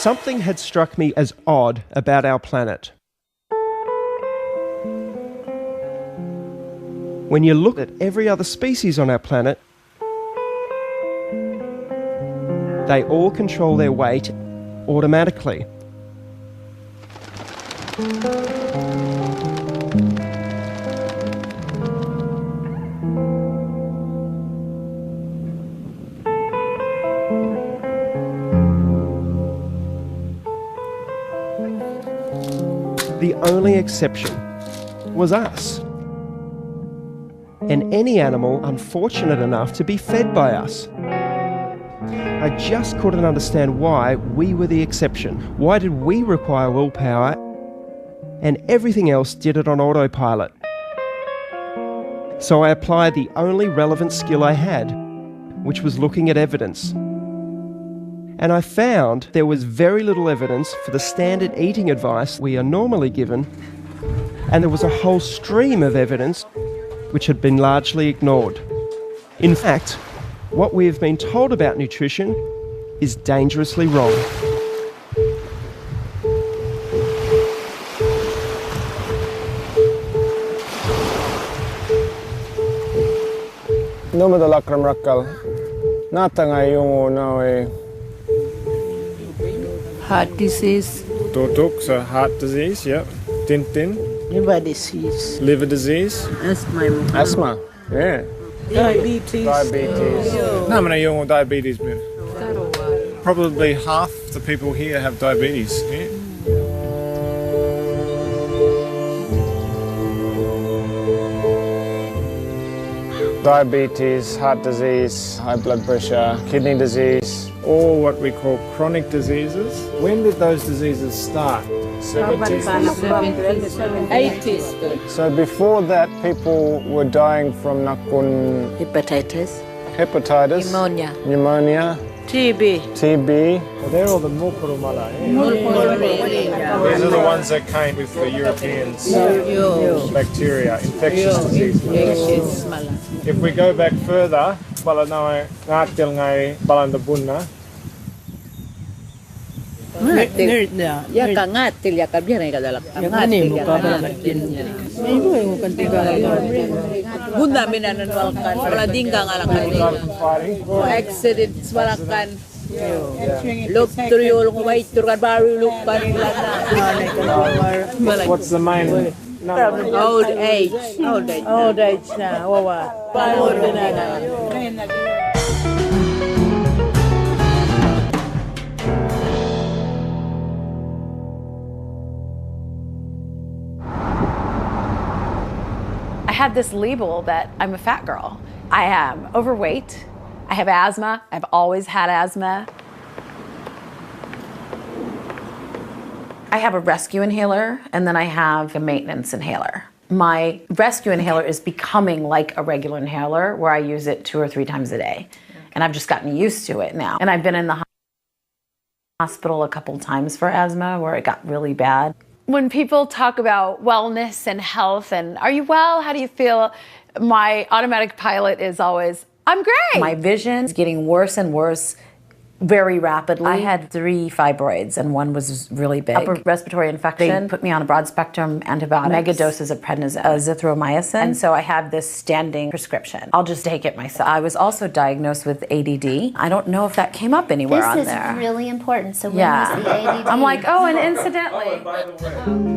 Something had struck me as odd about our planet. When you look at every other species on our planet, they all control their weight automatically. The only exception was us. And any animal unfortunate enough to be fed by us. I just couldn't understand why we were the exception. Why did we require willpower and everything else did it on autopilot? So I applied the only relevant skill I had, which was looking at evidence. And I found there was very little evidence for the standard eating advice we are normally given, and there was a whole stream of evidence which had been largely ignored. In fact, what we have been told about nutrition is dangerously wrong. Nome da lakram rakkal. Nata ngayong unaw Heart disease. Tutuk, so heart disease, yeah. Tintin. Liver disease. Liver disease. Asthma. Yeah. Diabetes. Diabetes. No, man, yung diabetes, man. Probably half the people here have diabetes. Yeah. Diabetes, heart disease, high blood pressure, kidney disease, all what we call chronic diseases. When did those diseases start? 70s? 80s. So before that, people were dying from nakun Hepatitis. pneumonia, TB. TB. Well, they're all the mulkurumala. These are the ones that came with the Europeans. Bacteria, infectious diseases. If we go back further, ngatil ngay balandabun na. Ya kangatil ya kabir ay kadalak. Ngatil ya kangatil. Ibu yang bukan tiga. Bunda minananwalkan. Wala dingga ngalakan. Accident malakan. Look tuyul ngway turkan baru lupan lana. What's the main? Old age. Old age na. Wawa. I had this label that I'm a fat girl. I am overweight. I have asthma. I've always had asthma. I have a rescue inhaler, and then I have a maintenance inhaler. My rescue inhaler is becoming like a regular inhaler where I use it 2 or 3 times a day. And I've just gotten used to it now. And I've been in the hospital a couple times for asthma where it got really bad. When people talk about wellness and health and are you well, how do you feel, my automatic pilot is always, I'm great. My vision is getting worse and worse very rapidly. I had 3 fibroids and one was really big. Upper respiratory infection. They put me on a broad spectrum antibiotics, mega doses of prednisone, azithromycin. And so I have this standing prescription. I'll just take it myself. I was also diagnosed with ADD. I don't know if that came up anywhere on there. This is really important. So when was the ADD? I'm like, oh, and incidentally. By the way.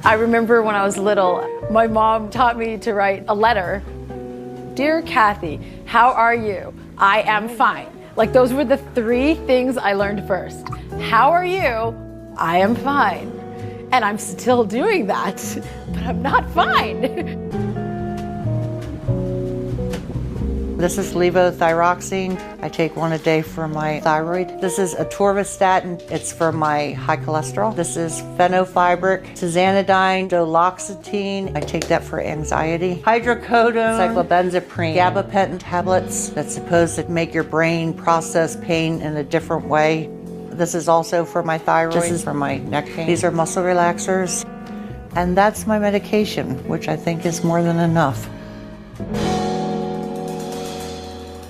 I remember when I was little, my mom taught me to write a letter. Dear Kathy, how are you? I am fine. Like those were the 3 things I learned first. How are you? I am fine. And I'm still doing that, but I'm not fine. This is levothyroxine. I take 1 a day for my thyroid. This is atorvastatin. It's for my high cholesterol. This is fenofibric, tizanidine, duloxetine. I take that for anxiety. Hydrocodone, cyclobenzaprine, gabapentin tablets that's supposed to make your brain process pain in a different way. This is also for my thyroid. This is for my neck pain. These are muscle relaxers. And that's my medication, which I think is more than enough.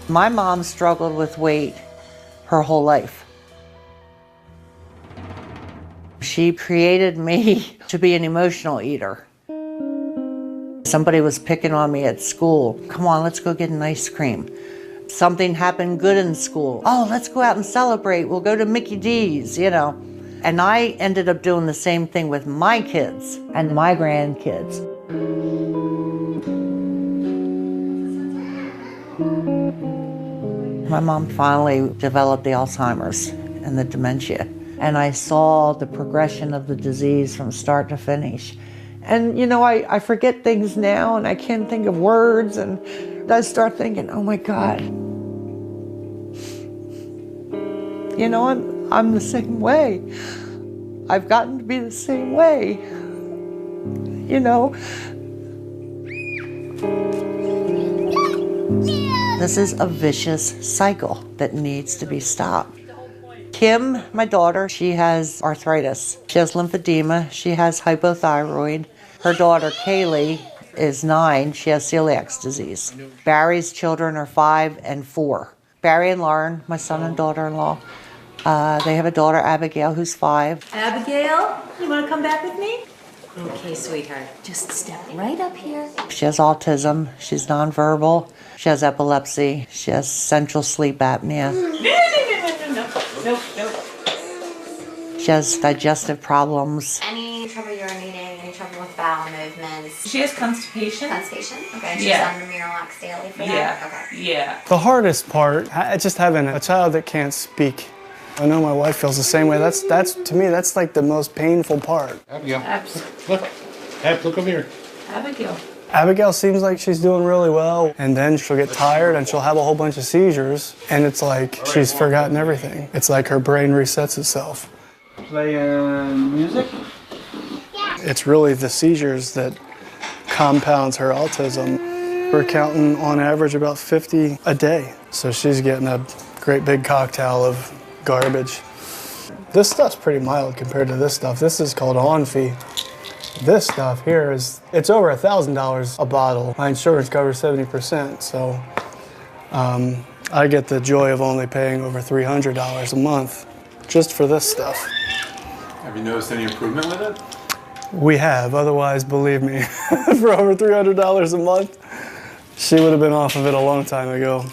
My mom struggled with weight her whole life. She created me to be an emotional eater. Somebody was picking on me at school. Come on, let's go get an ice cream. Something happened good in school. Oh, let's go out and celebrate. We'll go to Mickey D's, you know. And I ended up doing the same thing with my kids and my grandkids. My mom finally developed the Alzheimer's and the dementia. And I saw the progression of the disease from start to finish. And, you know, I forget things now and I can't think of words. And I start thinking, oh my God. You know, I'm the same way. I've gotten to be the same way. You know. This is a vicious cycle that needs to be stopped. Kim, my daughter, she has arthritis. She has lymphedema. She has hypothyroid. Her daughter, Kaylee, is 9. She has celiac disease. Barry's children are 5 and 4. Barry and Lauren, my son and daughter-in-law, they have a daughter, Abigail, who's 5. Abigail, you want to come back with me? Okay, sweetheart. Just step right up here. She has autism. She's nonverbal. She has epilepsy. She has central sleep apnea. No. She has digestive problems. Any trouble urinating, any trouble with bowel movements? She has constipation. Constipation? Okay, she's Yeah. on Miralax daily for Yeah. that? Okay. Yeah. The hardest part, just having a child that can't speak. I know my wife feels the same way. That's to me, that's like the most painful part. Abigail, look. Ab, look over here. Abigail. Abigail seems like she's doing really well, and then she'll get tired and she'll have a whole bunch of seizures, and it's like she's forgotten everything. It's like her brain resets itself. Playing music? It's really the seizures that compounds her autism. We're counting on average about 50 a day, so she's getting a great big cocktail of garbage. This stuff's pretty mild compared to this stuff. This is called on-fee. This stuff here it's over $1,000 a bottle. My insurance covers 70%, so I get the joy of only paying over $300 a month just for this stuff. Have you noticed any improvement with it? We have, otherwise, believe me, for over $300 a month, she would have been off of it a long time ago.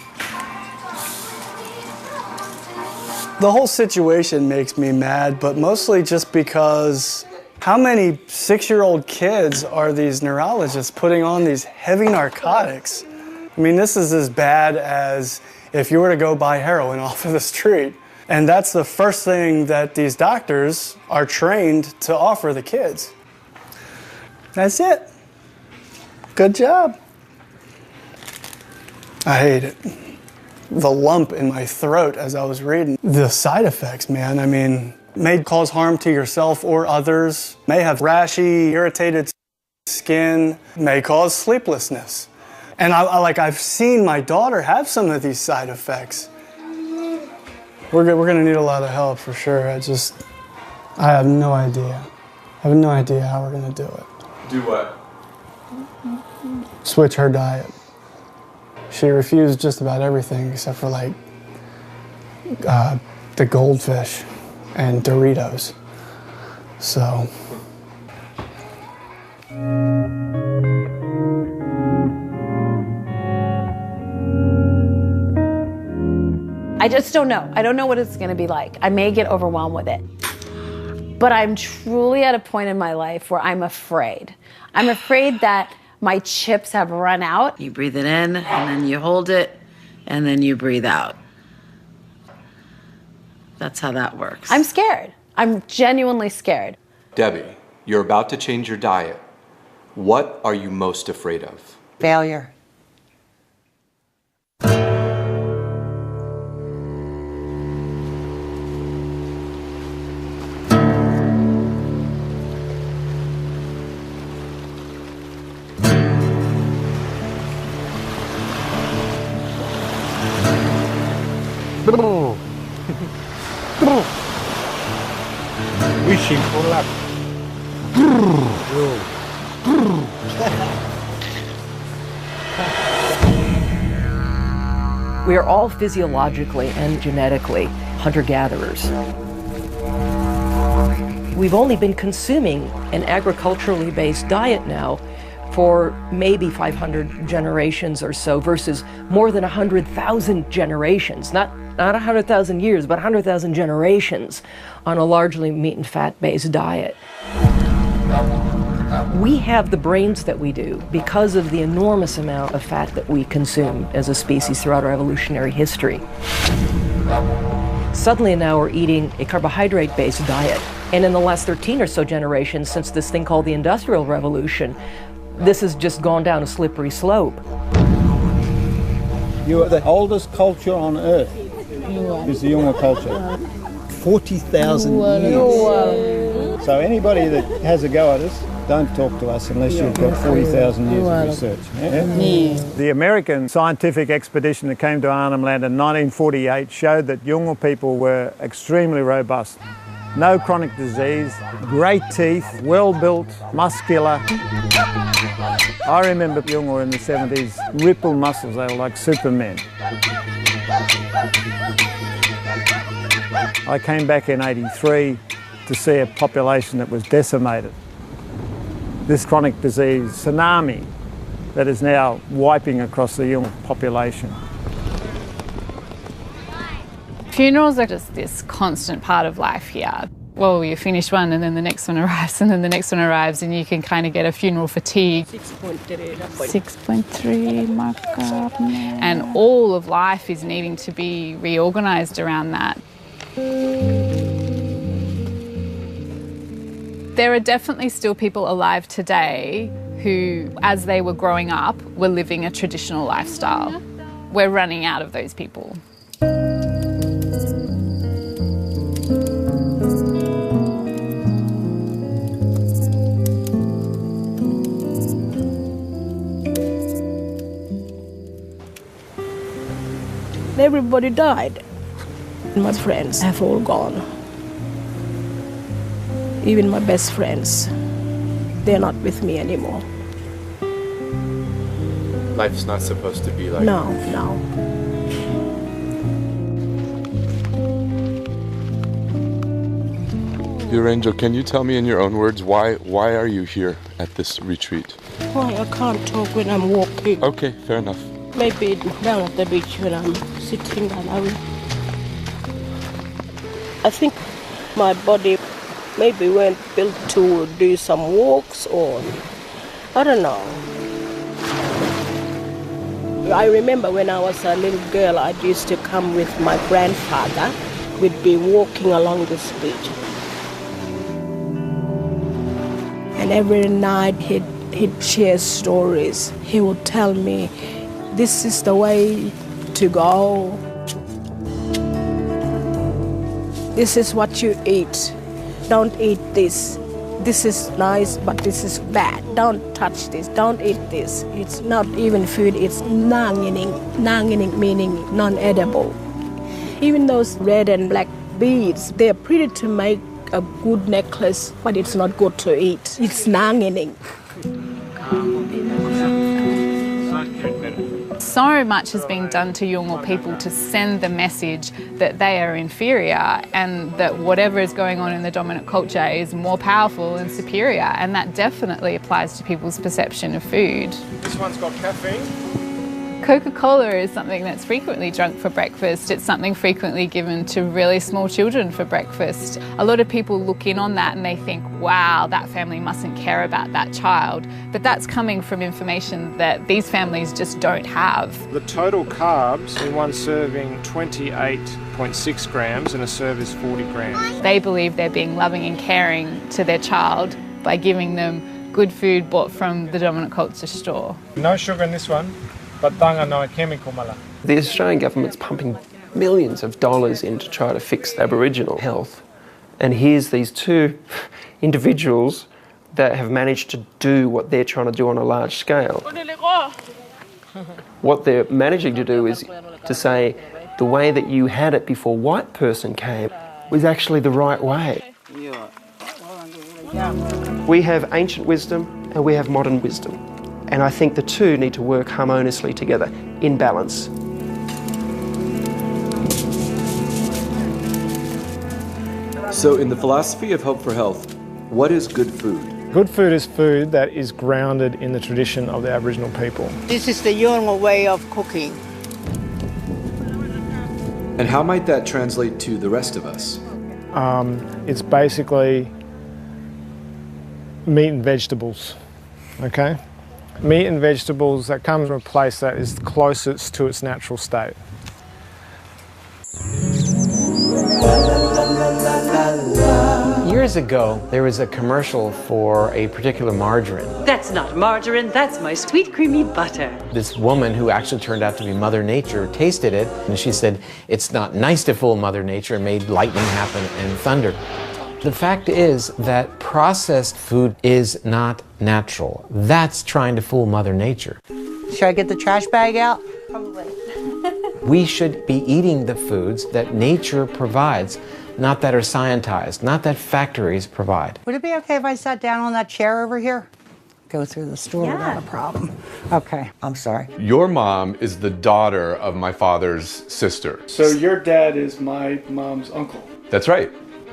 The whole situation makes me mad, but mostly just because how many 6-year-old kids are these neurologists putting on these heavy narcotics? I mean, this is as bad as if you were to go buy heroin off of the street. And that's the first thing that these doctors are trained to offer the kids. That's it. Good job. I hate it. The lump in my throat as I was reading. The side effects, man, I mean, may cause harm to yourself or others, may have rashy, irritated skin, may cause sleeplessness. And I've seen my daughter have some of these side effects. We're gonna need a lot of help for sure. I have no idea. I have no idea how we're gonna do it. Do what? Switch her diet. She refused just about everything except for like the goldfish and Doritos. So. I just don't know. I don't know what it's gonna be like. I may get overwhelmed with it. But I'm truly at a point in my life where I'm afraid. I'm afraid that my chips have run out. You breathe it in, and then you hold it, and then you breathe out. That's how that works. I'm scared. I'm genuinely scared. Debbie, you're about to change your diet. What are you most afraid of? Failure. Wishing for luck. We are all physiologically and genetically hunter-gatherers. We've only been consuming an agriculturally based diet now for maybe 500 generations or so versus more than 100,000 generations, not 100,000 years, but 100,000 generations on a largely meat and fat-based diet. We have the brains that we do because of the enormous amount of fat that we consume as a species throughout our evolutionary history. Suddenly now we're eating a carbohydrate-based diet. And in the last 13 or so generations, since this thing called the Industrial Revolution, this has just gone down a slippery slope. You are the oldest culture on earth, is the Yunga culture. 40,000 years. So anybody that has a go at us, don't talk to us unless you've got 40,000 years of research. Yeah? The American scientific expedition that came to Arnhem Land in 1948 showed that Yunga people were extremely robust. No chronic disease, great teeth, well-built, muscular. I remember Yunga in the 70s, ripple muscles, they were like supermen. I came back in '83 to see a population that was decimated. This chronic disease tsunami that is now wiping across the Yunga population. Funerals are just this constant part of life here. Well, you finish one and then the next one arrives and then the next one arrives and you can kind of get a funeral fatigue. 6.3 markup. And all of life is needing to be reorganised around that. There are definitely still people alive today who, as they were growing up, were living a traditional lifestyle. We're running out of those people. Everybody died. My friends have all gone. Even my best friends, they're not with me anymore. Life's not supposed to be like No. Dear Angel, can you tell me in your own words why are you here at this retreat? Why I can't talk when I'm walking. Okay, fair enough. Maybe down at the beach when I'm sitting down. I think my body maybe weren't built to do some walks or I don't know. I remember when I was a little girl, I used to come with my grandfather. We'd be walking along this beach. And every night he'd share stories. He would tell me, this is the way to go. This is what you eat. Don't eat this. This is nice, but this is bad. Don't touch this. Don't eat this. It's not even food. It's nangining. Nangining meaning non-edible. Even those red and black beads, they're pretty to make a good necklace, but it's not good to eat. It's nangining. So much has been done to Yolngu people to send the message that they are inferior and that whatever is going on in the dominant culture is more powerful and superior, and that definitely applies to people's perception of food. This one's got caffeine. Coca-Cola is something that's frequently drunk for breakfast. It's something frequently given to really small children for breakfast. A lot of people look in on that and they think, wow, that family mustn't care about that child. But that's coming from information that these families just don't have. The total carbs in one serving, 28.6 grams, and a serve is 40 grams. They believe they're being loving and caring to their child by giving them good food bought from the dominant culture store. No sugar in this one. But no chemical mala. The Australian government's pumping millions of dollars in to try to fix Aboriginal health. And here's these two individuals that have managed to do what they're trying to do on a large scale. What they're managing to do is to say the way that you had it before white person came was actually the right way. We have ancient wisdom and we have modern wisdom. And I think the two need to work harmoniously together, in balance. So in the philosophy of Hope for Health, what is good food? Good food is food that is grounded in the tradition of the Aboriginal people. This is the Yolngu way of cooking. And how might that translate to the rest of us? It's basically meat and vegetables, okay? Meat and vegetables that comes from a place that is closest to its natural state. Years ago, there was a commercial for a particular margarine. That's not margarine, that's my sweet creamy butter. This woman, who actually turned out to be Mother Nature, tasted it, and she said, it's not nice to fool Mother Nature, and made lightning happen and thunder. The fact is that processed food is not natural. That's trying to fool Mother Nature. Should I get the trash bag out? Probably. We should be eating the foods that nature provides, not that are scientized, not that factories provide. Would it be okay if I sat down on that chair over here? Go through the store without a problem. Okay, I'm sorry. Your mom is the daughter of my father's sister. So your dad is my mom's uncle. That's right.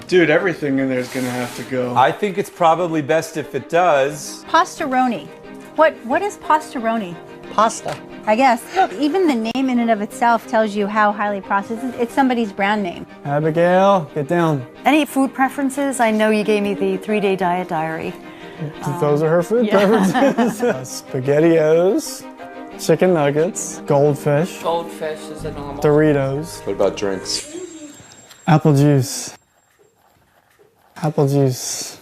Dude, everything in there is gonna have to go. I think it's probably best if it does. Pastaroni. What is pastaroni? Pasta. I guess. Even the name in and of itself tells you how highly processed it is. It's somebody's brand name. Abigail, get down. Any food preferences? I know you gave me the 3-day diet diary. Those are her food preferences. SpaghettiOs, chicken nuggets, goldfish. Goldfish is a normal. Doritos. What about drinks? Apple juice. Apple juice.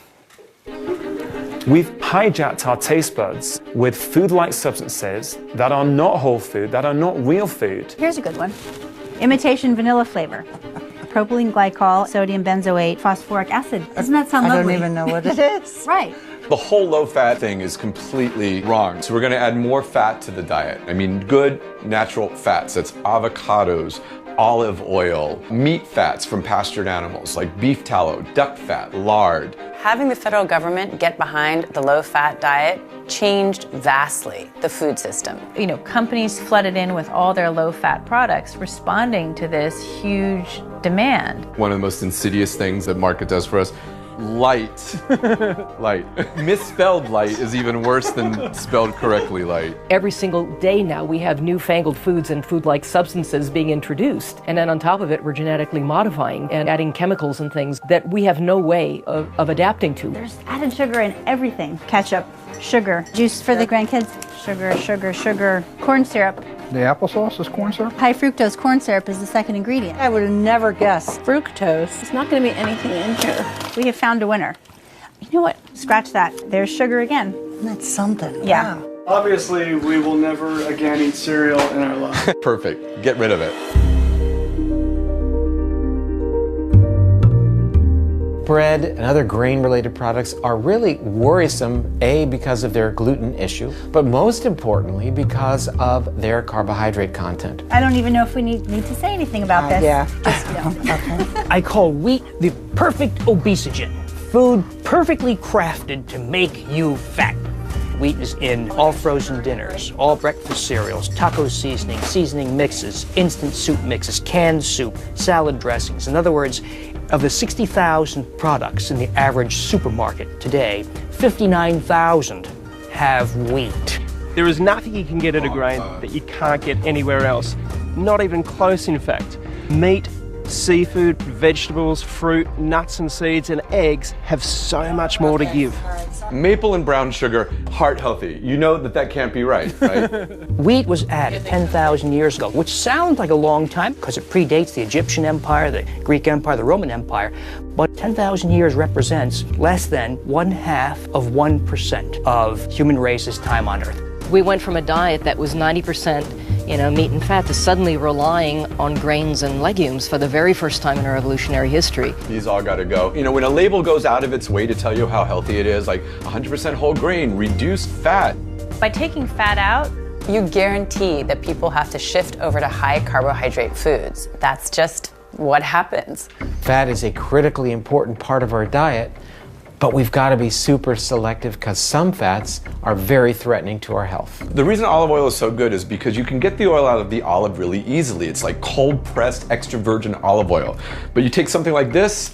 We've hijacked our taste buds with food-like substances that are not whole food, that are not real food. Here's a good one. Imitation vanilla flavor. Propylene glycol, sodium benzoate, phosphoric acid. Doesn't that sound lovely? I don't even know what it is. Right. The whole low-fat thing is completely wrong. So we're going to add more fat to the diet. I mean, good natural fats. That's avocados, olive oil, meat fats from pastured animals like beef tallow, duck fat, lard. Having the federal government get behind the low-fat diet changed vastly the food system. You know, companies flooded in with all their low-fat products, responding to this huge demand. One of the most insidious things that market does for us, light. Light. Misspelled light is even worse than spelled correctly light. Every single day now we have newfangled foods and food-like substances being introduced. And then on top of it, we're genetically modifying and adding chemicals and things that we have no way of adapting to. There's added sugar in everything. Ketchup, sugar, juice for the grandkids, sugar, sugar, sugar, corn syrup. The applesauce is corn syrup? High fructose corn syrup is the second ingredient. I would have never guessed. Fructose. It's not going to be anything in here. We have found a winner. You know what? Scratch that. There's sugar again. That's something. Yeah. Wow. Obviously, we will never again eat cereal in our life. Perfect. Get rid of it. Bread and other grain-related products are really worrisome, A, because of their gluten issue, but most importantly, because of their carbohydrate content. I don't even know if we need to say anything about this. Yeah. Just, okay. I call wheat the perfect obesogen. Food perfectly crafted to make you fat. Wheat is in all frozen dinners, all breakfast cereals, taco seasoning mixes, instant soup mixes, canned soup, salad dressings. In other words, of the 60,000 products in the average supermarket today, 59,000 have wheat. There is nothing you can get at a grain that you can't get anywhere else. Not even close, in fact. Meat, seafood, vegetables, fruit, nuts and seeds, and eggs have so much more to give. Maple and brown sugar, heart healthy. You know that can't be right? Wheat was added 10,000 years ago, which sounds like a long time because it predates the Egyptian Empire, the Greek Empire, the Roman Empire. But 10,000 years represents less than 0.5% of human race's time on Earth. We went from a diet that was 90% meat and fat to suddenly relying on grains and legumes for the very first time in our evolutionary history. These all gotta go. You know, when a label goes out of its way to tell you how healthy it is, like 100% whole grain, reduced fat. By taking fat out, you guarantee that people have to shift over to high carbohydrate foods. That's just what happens. Fat is a critically important part of our diet, but we've got to be super selective because some fats are very threatening to our health. The reason olive oil is so good is because you can get the oil out of the olive really easily. It's like cold pressed extra virgin olive oil. But you take something like this,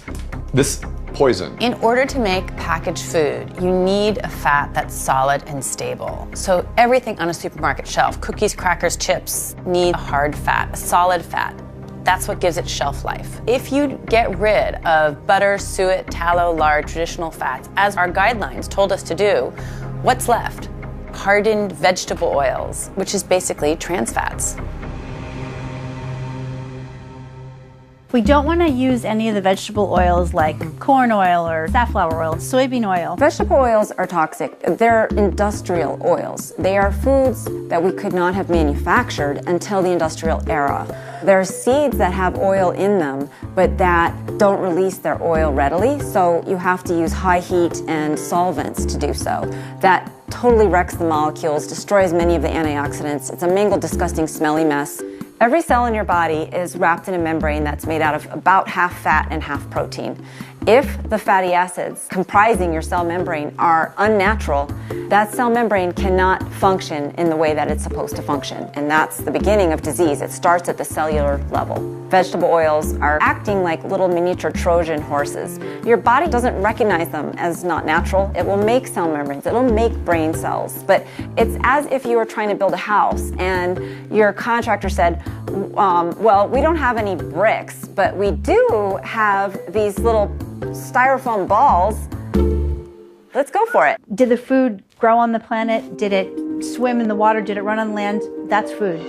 This poison. In order to make packaged food, you need a fat that's solid and stable. So everything on a supermarket shelf, cookies, crackers, chips, need a hard fat, a solid fat. That's what gives it shelf life. If you get rid of butter, suet, tallow, lard, traditional fats, as our guidelines told us to do, what's left? Hardened vegetable oils, which is basically trans fats. We don't want to use any of the vegetable oils like corn oil or safflower oil, soybean oil. Vegetable oils are toxic. They're industrial oils. They are foods that we could not have manufactured until the industrial era. There are seeds that have oil in them, but that don't release their oil readily, so you have to use high heat and solvents to do so. That totally wrecks the molecules, destroys many of the antioxidants. It's a mangled, disgusting, smelly mess. Every cell in your body is wrapped in a membrane that's made out of about half fat and half protein. If the fatty acids comprising your cell membrane are unnatural, that cell membrane cannot function in the way that it's supposed to function. And that's the beginning of disease. It starts at the cellular level. Vegetable oils are acting like little miniature Trojan horses. Your body doesn't recognize them as not natural. It will make cell membranes. It will make brain cells. But it's as if you were trying to build a house and your contractor said, well, we don't have any bricks, but we do have these little styrofoam balls. Let's go for it. Did the food grow on the planet? Did it swim in the water? Did it run on land? That's food.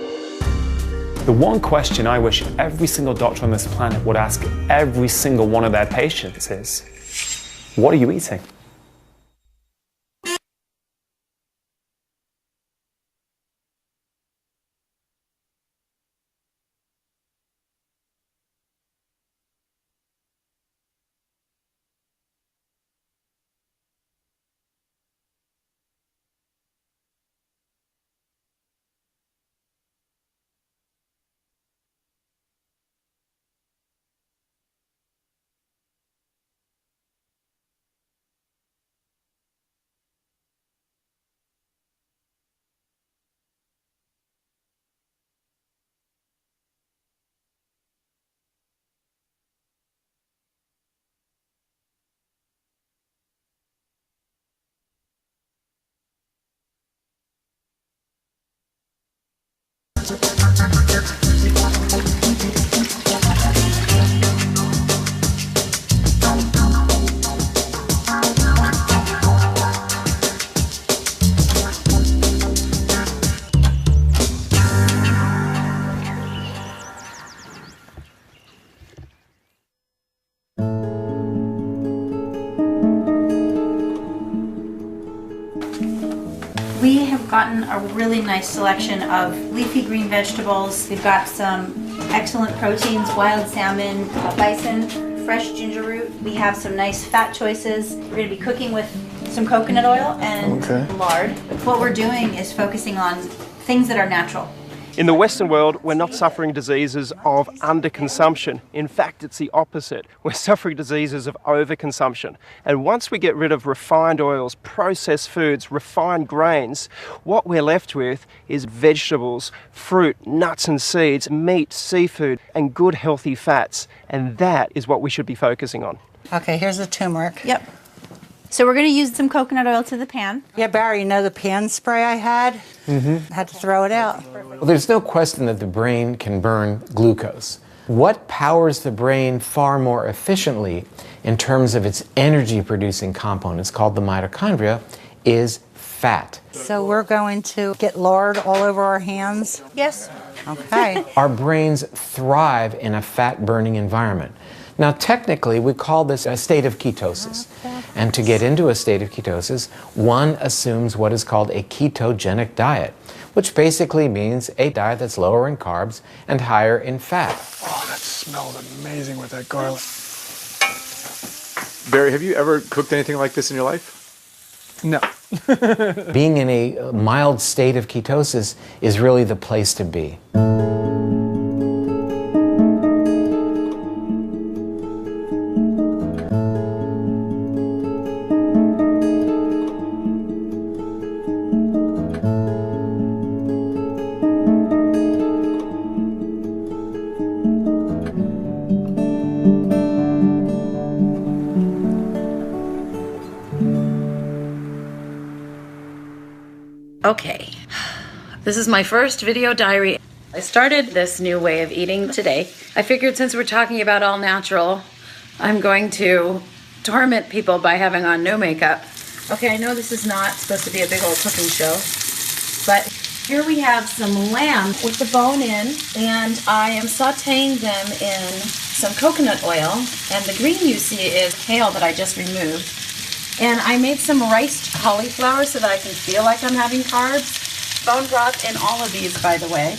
The one question I wish every single doctor on this planet would ask every single one of their patients is, what are you eating? We have gotten a really nice selection of leafy green vegetables. We've got some excellent proteins, wild salmon, bison, fresh ginger root. We have some nice fat choices. We're going to be cooking with some coconut oil and lard. What we're doing is focusing on things that are natural. In the Western world, we're not suffering diseases of underconsumption. In fact, it's the opposite. We're suffering diseases of overconsumption. And once we get rid of refined oils, processed foods, refined grains, what we're left with is vegetables, fruit, nuts and seeds, meat, seafood, and good healthy fats. And that is what we should be focusing on. Okay, here's the turmeric. Yep. So we're going to use some coconut oil to the pan. Yeah, Barry, you know the pan spray I had? I had to throw it out. Well, there's no question that the brain can burn glucose. What powers the brain far more efficiently in terms of its energy-producing components, called the mitochondria, is fat. So we're going to get lard all over our hands? Yes. Okay. Our brains thrive in a fat-burning environment. Now, technically, we call this a state of ketosis. And to get into a state of ketosis, one assumes what is called a ketogenic diet, which basically means a diet that's lower in carbs and higher in fat. Oh, that smells amazing with that garlic. Barry, have you ever cooked anything like this in your life? No. Being in a mild state of ketosis is really the place to be. Okay, this is my first video diary. I started this new way of eating today. I figured since we're talking about all natural, I'm going to torment people by having on no makeup. Okay, I know this is not supposed to be a big old cooking show, but here we have some lamb with the bone in, and I am sauteing them in some coconut oil, and the green you see is kale that I just removed. And I made some riced cauliflower so that I can feel like I'm having carbs. Bone broth in all of these, by the way.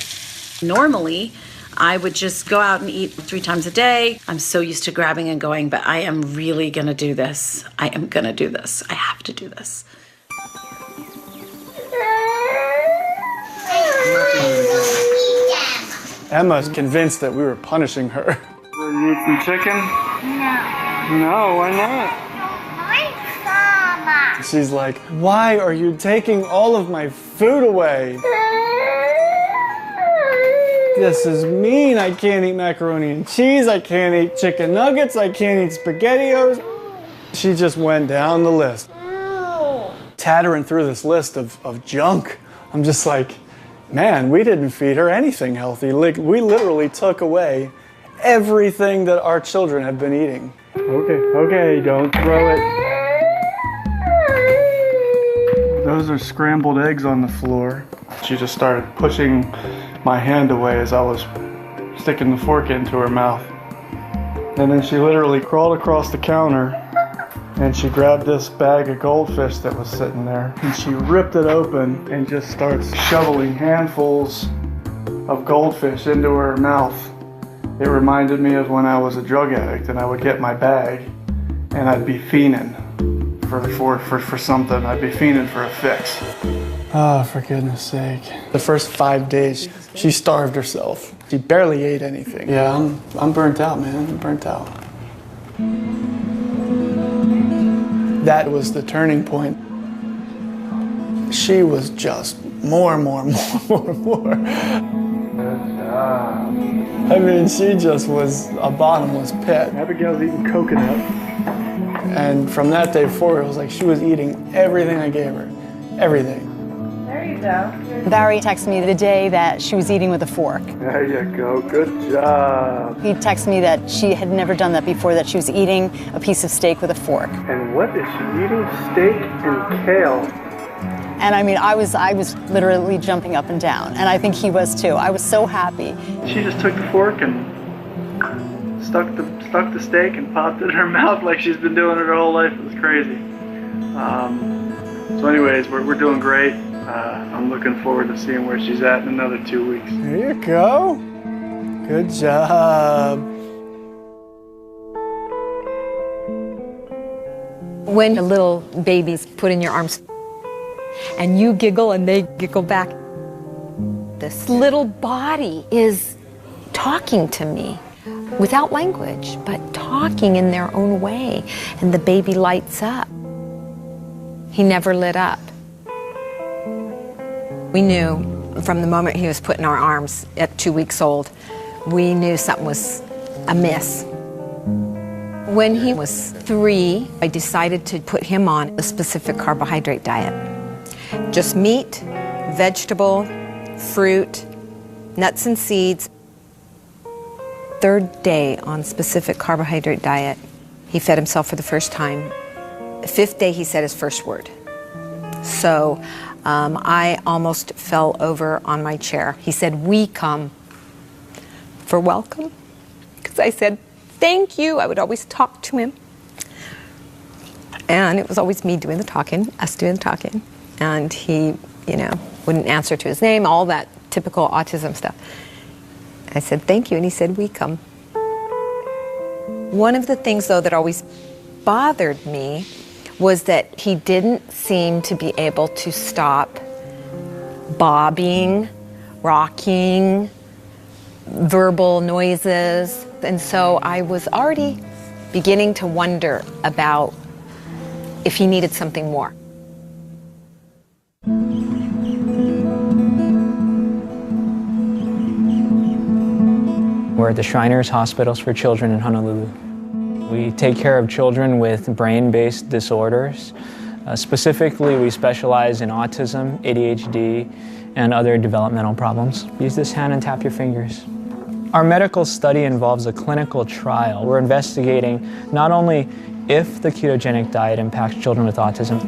Normally, I would just go out and eat 3 times a day. I'm so used to grabbing and going, but I am really gonna do this. I am gonna do this. I have to do this. Emma's convinced that we were punishing her. Will you eat some chicken? No. No, why not? She's like, why are you taking all of my food away? This is mean. I can't eat macaroni and cheese. I can't eat chicken nuggets. I can't eat SpaghettiOs. She just went down the list. Tattering through this list of junk. I'm just like, man, we didn't feed her anything healthy. Like, we literally took away everything that our children have been eating. Okay, don't throw it. Those are scrambled eggs on the floor. She just started pushing my hand away as I was sticking the fork into her mouth. And then she literally crawled across the counter and she grabbed this bag of goldfish that was sitting there and she ripped it open and just starts shoveling handfuls of goldfish into her mouth. It reminded me of when I was a drug addict and I would get my bag and I'd be fiending for something. I'd be fiending for a fix. Oh, for goodness sake. The first 5 days, she starved herself. She barely ate anything. Yeah, I'm burnt out, man. I'm burnt out. That was the turning point. She was just more. I mean, she just was a bottomless pit. Abigail's eating coconut. And from that day forward, it was like she was eating everything I gave her. Everything. There you go. Barry texted me the day that she was eating with a fork. There you go. Good job. He texted me that she had never done that before, that she was eating a piece of steak with a fork. And what is she eating? Steak and kale. And I mean, I was literally jumping up and down. And I think he was too. I was so happy. She just took the fork and stuck the steak and popped it in her mouth like she's been doing it her whole life. It was crazy. So anyways, we're doing great. I'm looking forward to seeing where she's at in another 2 weeks. There you go. Good job. When a little baby's put in your arms and you giggle and they giggle back, this little body is talking to me without language, but talking in their own way. And the baby lights up. He never lit up. We knew from the moment he was put in our arms at 2 weeks old, we knew something was amiss. When he was 3, I decided to put him on a specific carbohydrate diet. Just meat, vegetable, fruit, nuts and seeds. 3rd day on specific carbohydrate diet, he fed himself for the first time. The 5th day, he said his first word. So I almost fell over on my chair. He said, "We come for welcome." Because I said, "Thank you." I would always talk to him. And it was always me doing the talking, us doing the talking. And he, wouldn't answer to his name, all that typical autism stuff. I said, "Thank you." And he said, "We come." One of the things, though, that always bothered me was that he didn't seem to be able to stop bobbing, rocking, verbal noises. And so I was already beginning to wonder about if he needed something more. We're at the Shriners Hospitals for Children in Honolulu. We take care of children with brain-based disorders, Specifically, we specialize in autism, ADHD, and other developmental problems. Use this hand and tap your fingers. Our medical study involves a clinical trial. We're investigating not only if the ketogenic diet impacts children with autism,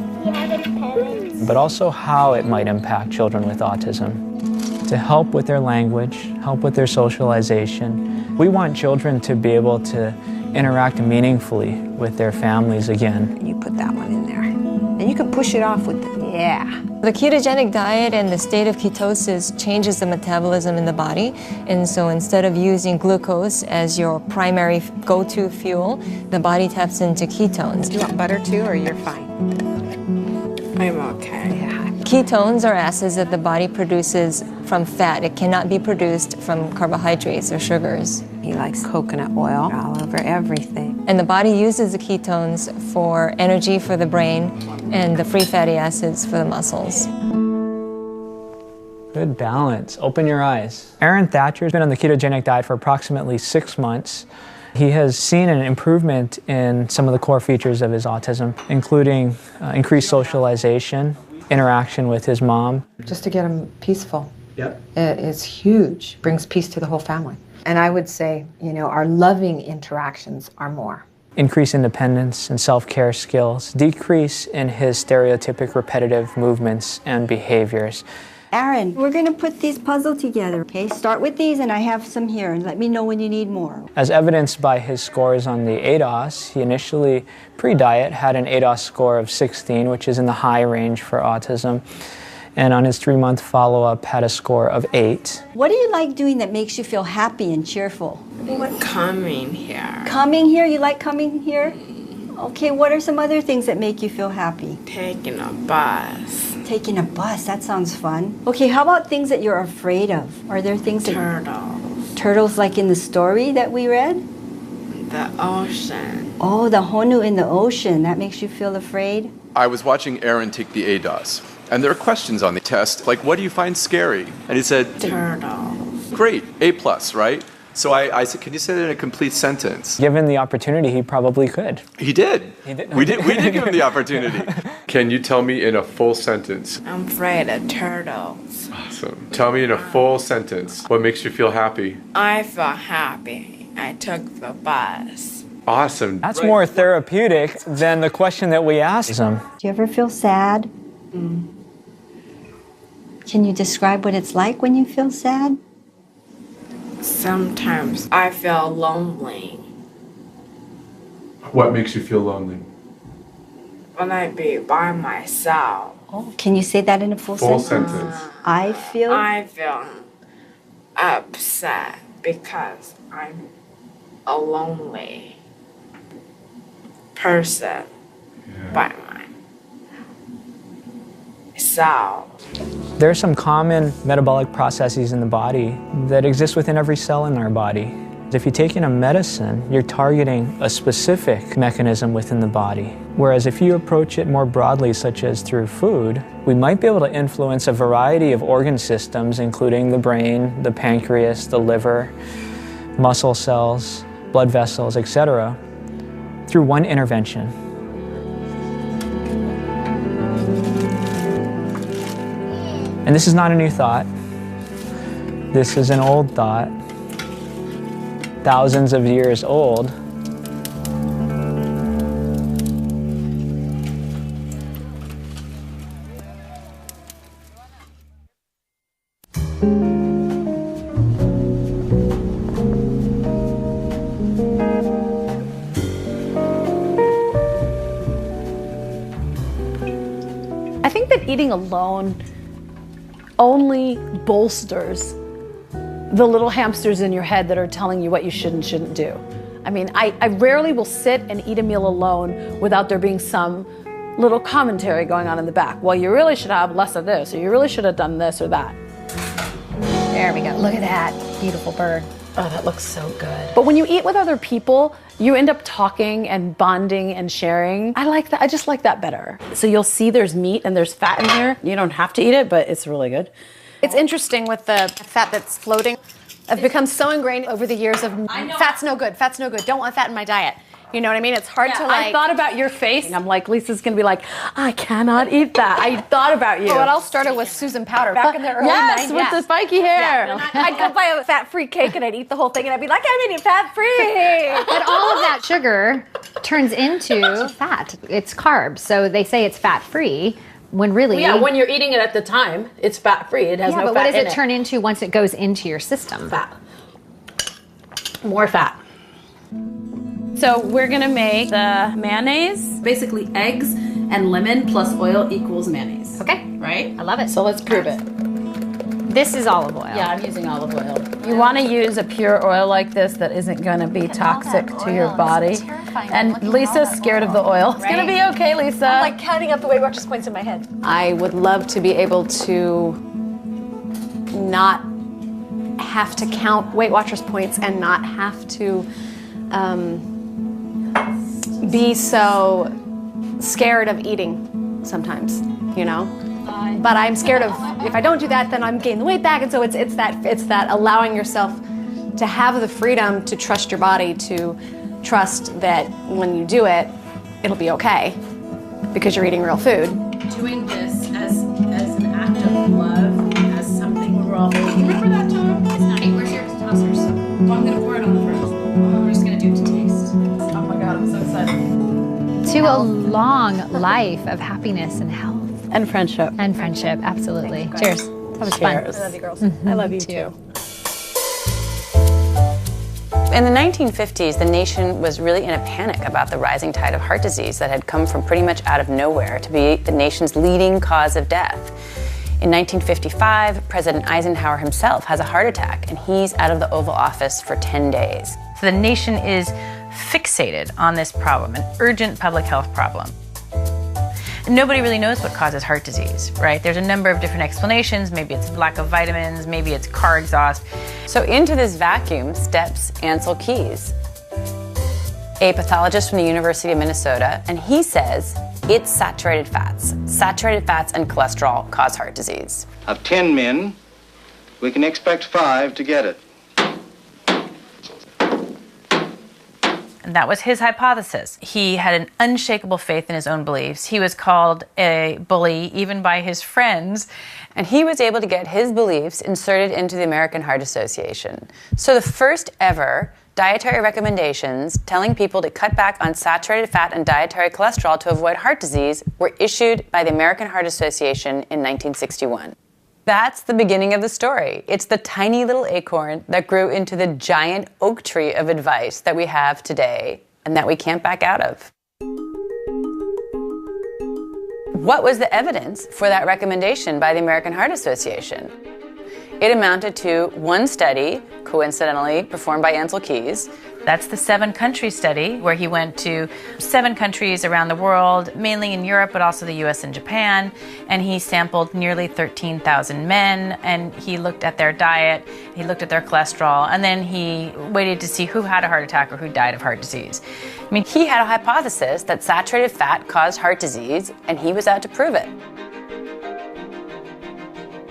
but also how it might impact children with autism. To help with their language, help with their socialization. We want children to be able to interact meaningfully with their families again. You put that one in there. And you can push it off with it. Yeah. The ketogenic diet and the state of ketosis changes the metabolism in the body. And so instead of using glucose as your primary go-to fuel, the body taps into ketones. Do you want butter too, or you're fine? I'm okay. Yeah. Ketones are acids that the body produces from fat. It cannot be produced from carbohydrates or sugars. He likes coconut oil all over everything. And the body uses the ketones for energy for the brain and the free fatty acids for the muscles. Good balance. Open your eyes. Aaron Thatcher's been on the ketogenic diet for approximately 6 months. He has seen an improvement in some of the core features of his autism, including increased socialization, interaction with his mom. Just to get him peaceful. Yep. It is huge. Brings peace to the whole family. And I would say, you know, our loving interactions are more. Increase independence and self-care skills, decrease in his stereotypic repetitive movements and behaviors. Aaron, we're going to put these puzzle together, okay? Start with these, and I have some here, and let me know when you need more. As evidenced by his scores on the ADOS, he initially, pre-diet, had an ADOS score of 16, which is in the high range for autism. And on his 3-month follow-up, had a score of 8. What do you like doing that makes you feel happy and cheerful? Coming here. Coming here? You like coming here? Okay, what are some other things that make you feel happy? Taking a bus. Taking a bus, that sounds fun. Okay, how about things that you're afraid of? Are there things that... Turtles. Turtles like in the story that we read? The ocean. Oh, the honu in the ocean. That makes you feel afraid? I was watching Aaron take the ADOS, and there are questions on the test, like, what do you find scary? And he said... Turtles. Great, A+, right? So I said, can you say that in a complete sentence? Given the opportunity, he probably could. He did. He did. We did give him the opportunity. Can you tell me in a full sentence? I'm afraid of turtles. Awesome. Tell me in a full sentence what makes you feel happy. I feel happy. I took the bus. Awesome. That's more therapeutic than the question that we asked him. Do you ever feel sad? Can you describe what it's like when you feel sad? Sometimes I feel lonely. What makes you feel lonely? When I be by myself. Oh, can you say that in a full sentence? I feel upset because I'm a lonely person by myself. There are some common metabolic processes in the body that exist within every cell in our body. If you take in a medicine, you're targeting a specific mechanism within the body. Whereas if you approach it more broadly, such as through food, we might be able to influence a variety of organ systems, including the brain, the pancreas, the liver, muscle cells, blood vessels, etc., through one intervention. And this is not a new thought. This is an old thought, thousands of years old. I think that eating alone only bolsters the little hamsters in your head that are telling you what you should and shouldn't do. I mean, I rarely will sit and eat a meal alone without there being some little commentary going on in the back. Well, you really should have less of this, or you really should have done this or that. There we go. Look at that beautiful bird. Oh, that looks so good. But when you eat with other people, you end up talking and bonding and sharing. I like that. I just like that better. So you'll see there's meat and there's fat in here. You don't have to eat it, but it's really good. It's interesting with the fat that's floating. I've become so ingrained over the years of fat's no good, don't want fat in my diet. You know what I mean? It's hard to like... I thought about your face. I'm like, Lisa's going to be like, I cannot eat that. I thought about you. Well, it all started with Susan Powder back in the early 90s. Yes, with the spiky hair. Yeah. I'd go buy a fat-free cake and I'd eat the whole thing and I'd be like, I'm eating fat-free. But all of that sugar turns into fat. It's carbs. So they say it's fat-free. When really... Well, yeah, when you're eating it at the time, it's fat-free. It has no fat in it. But what does it turn into once it goes into your system? Fat. More fat. So we're gonna make the mayonnaise, basically eggs and lemon plus oil equals mayonnaise. Okay. Right? I love it. So let's prove it. This is olive oil. Yeah, I'm using olive oil. You want to use a pure oil like this that isn't going to be toxic to your body. And Lisa's scared of the oil. It's going to be okay, Lisa. I'm like counting up the Weight Watchers points in my head. I would love to be able to not have to count Weight Watchers points and not have to be so scared of eating sometimes, you know? But I'm scared of, if I don't do that, then I'm gaining the weight back. And so it's that allowing yourself to have the freedom to trust your body, to trust that when you do it, it'll be okay because you're eating real food. Doing this as an act of love, as something we're all doing. Remember that, Tom? It's not. Hey, where's your tossers? Well, I'm gonna pour it on the fridge. I'm just gonna do it to taste. Oh my God, I'm so excited. To a long life of happiness and health. And friendship. And friendship, absolutely. Cheers. That was fun. I love you, girls. I love you too. In the 1950s, the nation was really in a panic about the rising tide of heart disease that had come from pretty much out of nowhere to be the nation's leading cause of death. In 1955, President Eisenhower himself has a heart attack, and he's out of the Oval Office for 10 days. So the nation is fixated on this problem, an urgent public health problem. Nobody really knows what causes heart disease, right? There's a number of different explanations. Maybe it's lack of vitamins, maybe it's car exhaust. So into this vacuum steps Ansel Keys, a pathologist from the University of Minnesota, and he says it's saturated fats. Saturated fats and cholesterol cause heart disease. Of 10 men, we can expect 5 to get it. And that was his hypothesis. He had an unshakable faith in his own beliefs. He was called a bully even by his friends. And he was able to get his beliefs inserted into the American Heart Association. So the first ever dietary recommendations telling people to cut back on saturated fat and dietary cholesterol to avoid heart disease were issued by the American Heart Association in 1961. That's the beginning of the story. It's the tiny little acorn that grew into the giant oak tree of advice that we have today and that we can't back out of. What was the evidence for that recommendation by the American Heart Association? It amounted to one study, coincidentally performed by Ansel Keys. That's the 7-country study where he went to 7 countries around the world, mainly in Europe, but also the US and Japan. And he sampled nearly 13,000 men, and he looked at their diet, he looked at their cholesterol, and then he waited to see who had a heart attack or who died of heart disease. I mean, he had a hypothesis that saturated fat caused heart disease, and he was out to prove it.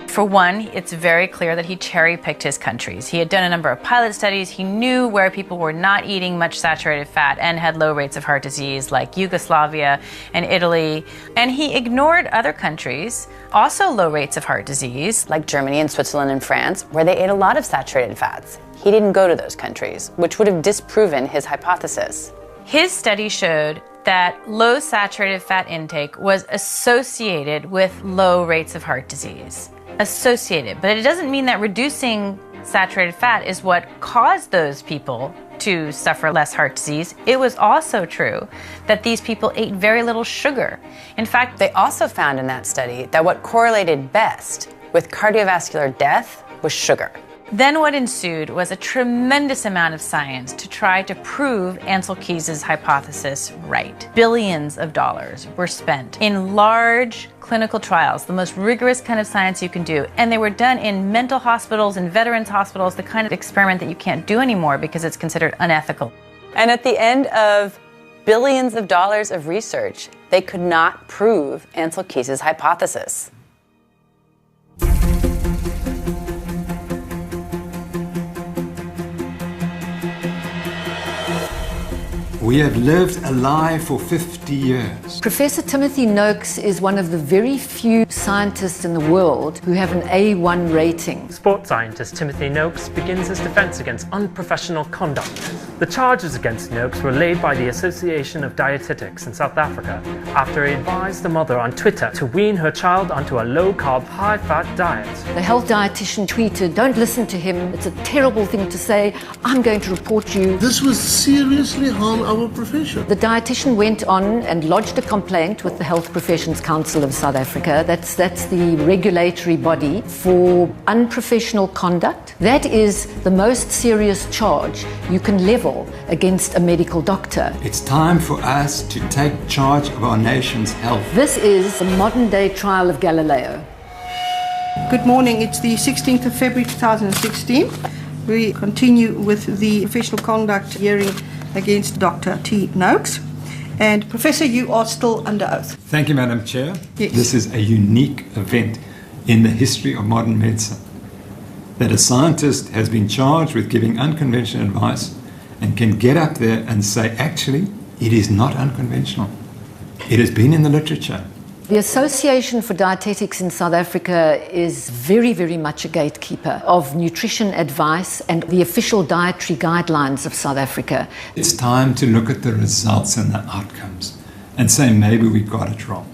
For one, it's very clear that he cherry-picked his countries. He had done a number of pilot studies. He knew where people were not eating much saturated fat and had low rates of heart disease, like Yugoslavia and Italy. And he ignored other countries, also low rates of heart disease, like Germany and Switzerland and France, where they ate a lot of saturated fats. He didn't go to those countries, which would have disproven his hypothesis. His study showed that low saturated fat intake was associated with low rates of heart disease. Associated, but it doesn't mean that reducing saturated fat is what caused those people to suffer less heart disease. It was also true that these people ate very little sugar. In fact, they also found in that study that what correlated best with cardiovascular death was sugar. Then what ensued was a tremendous amount of science to try to prove Ansel Keys' hypothesis right. Billions of dollars were spent in large clinical trials, the most rigorous kind of science you can do. And they were done in mental hospitals and veterans hospitals, the kind of experiment that you can't do anymore because it's considered unethical. And at the end of billions of dollars of research, they could not prove Ansel Keys' hypothesis. We have lived a lie for 50 years. Professor Timothy Noakes is one of the very few scientists in the world who have an A1 rating. Sports scientist Timothy Noakes begins his defense against unprofessional conduct. The charges against Noakes were laid by the Association of Dietetics in South Africa after he advised the mother on Twitter to wean her child onto a low-carb, high-fat diet. The health dietitian tweeted, "Don't listen to him, it's a terrible thing to say, I'm going to report you." This will seriously harm our profession. The dietitian went on and lodged a complaint with the Health Professions Council of South Africa. That's the regulatory body for unprofessional conduct. That is the most serious charge you can level against a medical doctor. It's time for us to take charge of our nation's health. This is the modern-day trial of Galileo. Good morning, it's the 16th of February 2016. We continue with the professional conduct hearing against Dr. T. Noakes. And Professor, you are still under oath. Thank you, Madam Chair. Yes. This is a unique event in the history of modern medicine, that a scientist has been charged with giving unconventional advice and can get up there and say, actually, it is not unconventional. It has been in the literature. The Association for Dietetics in South Africa is very, very much a gatekeeper of nutrition advice and the official dietary guidelines of South Africa. It's time to look at the results and the outcomes and say maybe we got it wrong.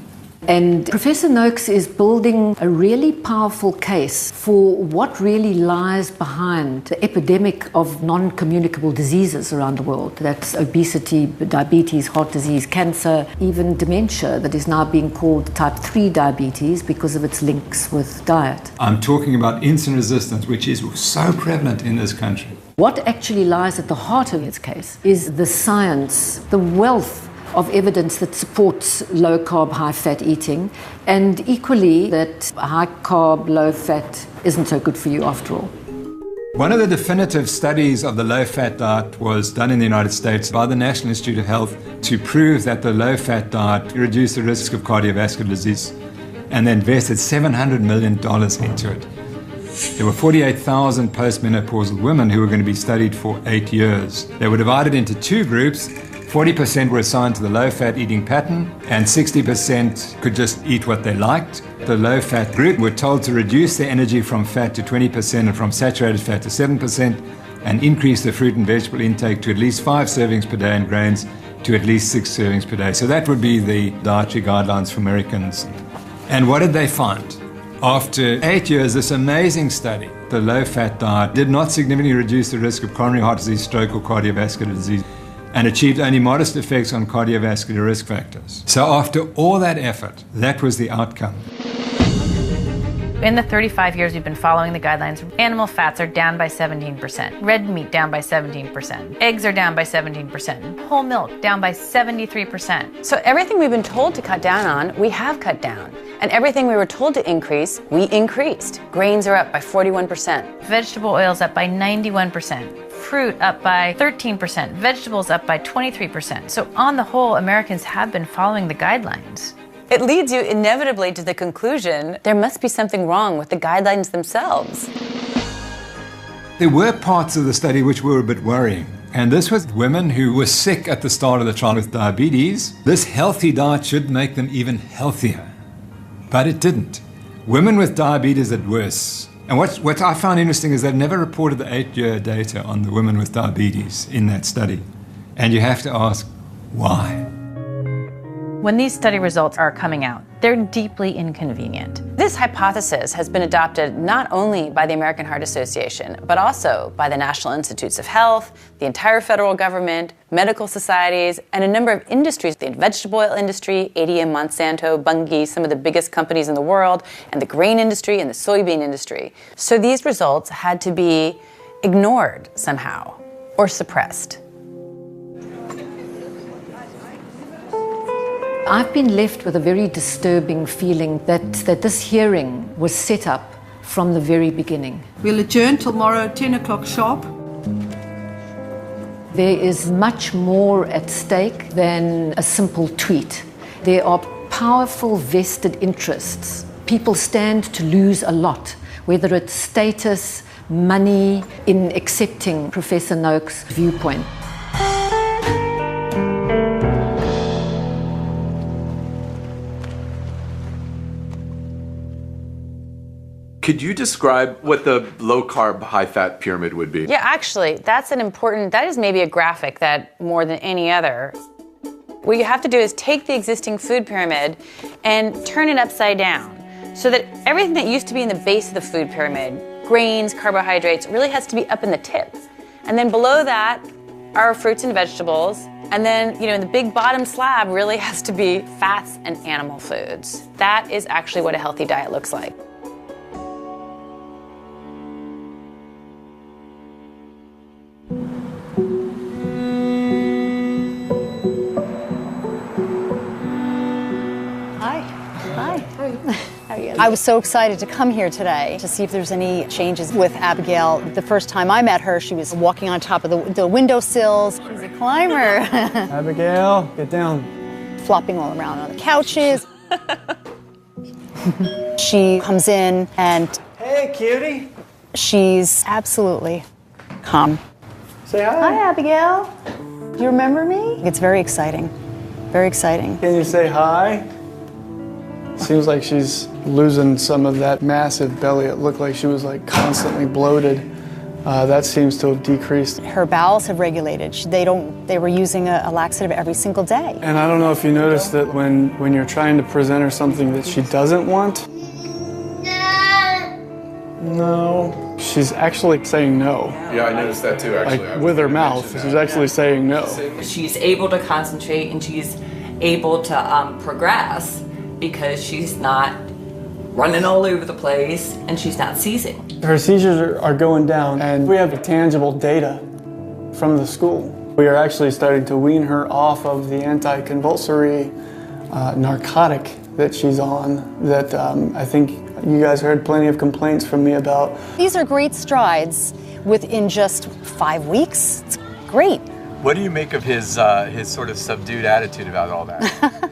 And Professor Noakes is building a really powerful case for what really lies behind the epidemic of non-communicable diseases around the world. That's obesity, diabetes, heart disease, cancer, even dementia that is now being called type 3 diabetes because of its links with diet. I'm talking about insulin resistance, which is so prevalent in this country. What actually lies at the heart of its case is the science, the wealth of evidence that supports low-carb, high-fat eating, and equally that high-carb, low-fat isn't so good for you after all. One of the definitive studies of the low-fat diet was done in the United States by the National Institute of Health to prove that the low-fat diet reduced the risk of cardiovascular disease, and they invested $700 million into it. There were 48,000 postmenopausal women who were going to be studied for 8 years. They were divided into two groups. 40% were assigned to the low-fat eating pattern, and 60% could just eat what they liked. The low-fat group were told to reduce their energy from fat to 20% and from saturated fat to 7%, and increase their fruit and vegetable intake to at least 5 servings per day and grains to at least 6 servings per day. So that would be the dietary guidelines for Americans. And what did they find? After 8 years, this amazing study, the low-fat diet did not significantly reduce the risk of coronary heart disease, stroke, or cardiovascular disease, and achieved only modest effects on cardiovascular risk factors. So after all that effort, that was the outcome. In the 35 years we've been following the guidelines, animal fats are down by 17%, red meat down by 17%, eggs are down by 17%, whole milk down by 73%. So everything we've been told to cut down on, we have cut down. And everything we were told to increase, we increased. Grains are up by 41%. Vegetable oils up by 91%. Fruit up by 13%. Vegetables up by 23%. So on the whole, Americans have been following the guidelines. It leads you inevitably to the conclusion there must be something wrong with the guidelines themselves. There were parts of the study which were a bit worrying. And this was women who were sick at the start of the trial with diabetes. This healthy diet should make them even healthier. But it didn't. Women with diabetes did worse. And what I found interesting is they've never reported the 8-year data on the women with diabetes in that study. And you have to ask, why? When these study results are coming out, they're deeply inconvenient. This hypothesis has been adopted not only by the American Heart Association, but also by the National Institutes of Health, the entire federal government, medical societies, and a number of industries, the vegetable oil industry, ADM, Monsanto, Bunge, some of the biggest companies in the world, and the grain industry and the soybean industry. So these results had to be ignored somehow or suppressed. I've been left with a very disturbing feeling that this hearing was set up from the very beginning. We'll adjourn tomorrow, 10 o'clock sharp. There is much more at stake than a simple tweet. There are powerful vested interests. People stand to lose a lot, whether it's status, money, in accepting Professor Noakes' viewpoint. Could you describe what the low-carb, high-fat pyramid would be? Yeah, actually, that is maybe a graphic that more than any other. What you have to do is take the existing food pyramid and turn it upside down so that everything that used to be in the base of the food pyramid, grains, carbohydrates, really has to be up in the tip. And then below that are fruits and vegetables. And then, in the big bottom slab really has to be fats and animal foods. That is actually what a healthy diet looks like. I was so excited to come here today to see if there's any changes with Abigail. The first time I met her, she was walking on top of the windowsills. She's a climber. Abigail, get down. Flopping all around on the couches. She comes in and... Hey, cutie. She's absolutely calm. Say hi. Hi, Abigail. Do you remember me? It's very exciting. Very exciting. Can you say hi? Seems like she's losing some of that massive belly. It looked like she was like constantly bloated. That seems to have decreased. Her bowels have regulated. They were using a laxative every single day. And I don't know if you noticed that when you're trying to present her something that she doesn't want. No. She's actually saying no. Yeah, I noticed that too, actually. Like with her mouth, she's actually saying no. She's able to concentrate and she's able to progress because she's not running all over the place and she's not seizing. Her seizures are going down, and we have tangible data from the school. We are actually starting to wean her off of the anti-convulsory narcotic that she's on that I think you guys heard plenty of complaints from me about. These are great strides within just 5 weeks. It's great. What do you make of his sort of subdued attitude about all that?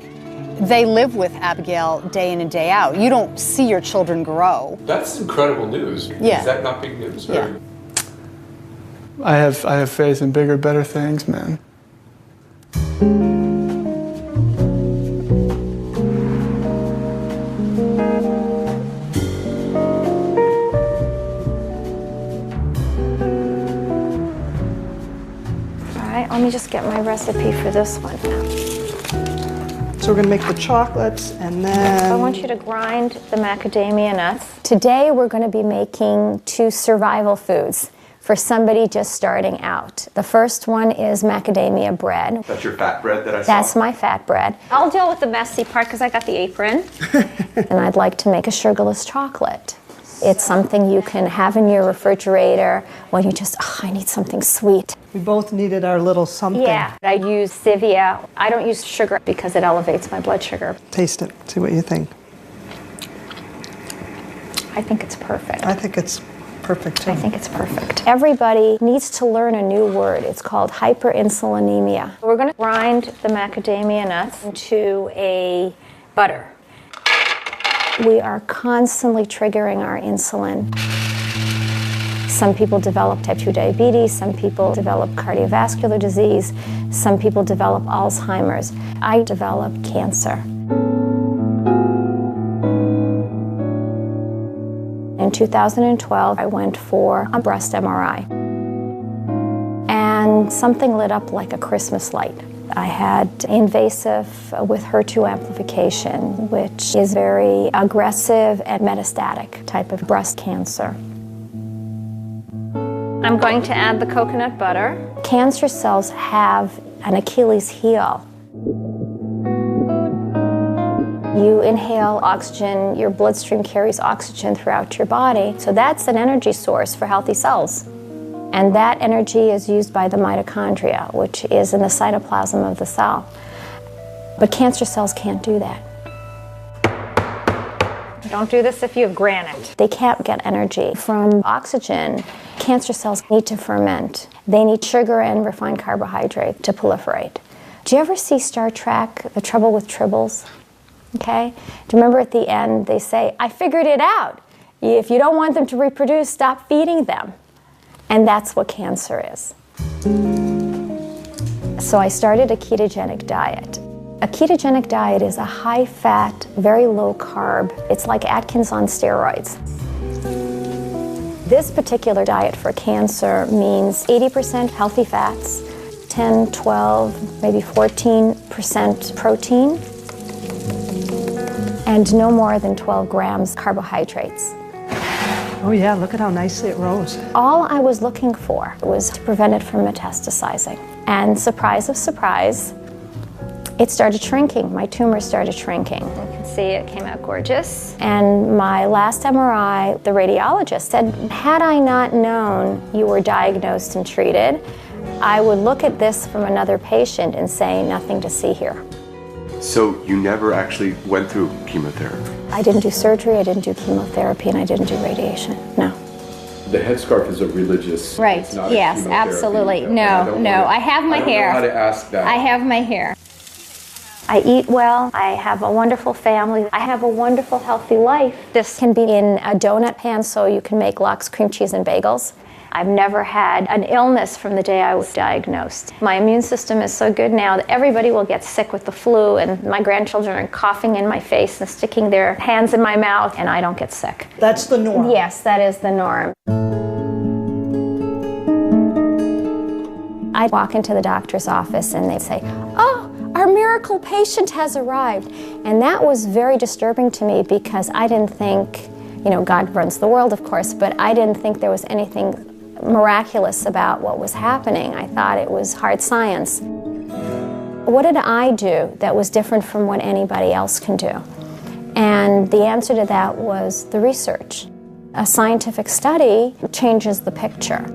They live with Abigail day in and day out. You don't see your children grow. That's incredible news. Yeah. Is that not big news? Yeah. I have faith in bigger, better things, man. All right, let me just get my recipe for this one. So we're going to make the chocolates and then... I want you to grind the macadamia nuts. Today we're going to be making 2 survival foods for somebody just starting out. The first one is macadamia bread. That's your fat bread that I saw? That's my fat bread. I'll deal with the messy part because I got the apron. And I'd like to make a sugarless chocolate. It's something you can have in your refrigerator when you just, I need something sweet. We both needed our little something. Yeah, I use stevia. I don't use sugar because it elevates my blood sugar. Taste it, see what you think. I think it's perfect. I think it's perfect too. I think it's perfect. Everybody needs to learn a new word. It's called hyperinsulinemia. We're going to grind the macadamia nuts into a butter. We are constantly triggering our insulin. Some people develop type 2 diabetes, some people develop cardiovascular disease, some people develop Alzheimer's. I developed cancer. In 2012, I went for a breast MRI. And something lit up like a Christmas light. I had invasive with HER2 amplification, which is very aggressive and metastatic type of breast cancer. I'm going to add the coconut butter. Cancer cells have an Achilles heel. You inhale oxygen, your bloodstream carries oxygen throughout your body, so that's an energy source for healthy cells. And that energy is used by the mitochondria, which is in the cytoplasm of the cell. But cancer cells can't do that. Don't do this if you have granite. They can't get energy from oxygen. Cancer cells need to ferment. They need sugar and refined carbohydrate to proliferate. Do you ever see Star Trek, The Trouble with Tribbles? Okay? Do you remember at the end they say, I figured it out. If you don't want them to reproduce, stop feeding them. And that's what cancer is. So I started a ketogenic diet. A ketogenic diet is a high-fat, very low-carb. It's like Atkins on steroids. This particular diet for cancer means 80% healthy fats, 10, 12, maybe 14% protein, and no more than 12 grams carbohydrates. Oh yeah, look at how nicely it rose. All I was looking for was to prevent it from metastasizing. And surprise of surprise, it started shrinking. My tumor started shrinking. You can see it came out gorgeous. And my last MRI, the radiologist said, had I not known you were diagnosed and treated, I would look at this from another patient and say, nothing to see here. So you never actually went through chemotherapy? I didn't do surgery, I didn't do chemotherapy, and I didn't do radiation, no. The headscarf is a religious. Right, it's not a yes, chemotherapy. absolutely. No, I have my hair. I don't know how to ask that. I have my hair. I eat well, I have a wonderful family, I have a wonderful healthy life. This can be in a donut pan so you can make lox, cream cheese, and bagels. I've never had an illness from the day I was diagnosed. My immune system is so good now that everybody will get sick with the flu, and my grandchildren are coughing in my face and sticking their hands in my mouth, and I don't get sick. That's the norm. Yes, that is the norm. I walk into the doctor's office and they say, oh, our miracle patient has arrived. And that was very disturbing to me because I didn't think, God runs the world, of course, but I didn't think there was anything miraculous about what was happening. I thought it was hard science. What did I do that was different from what anybody else can do? And the answer to that was the research. A scientific study changes the picture.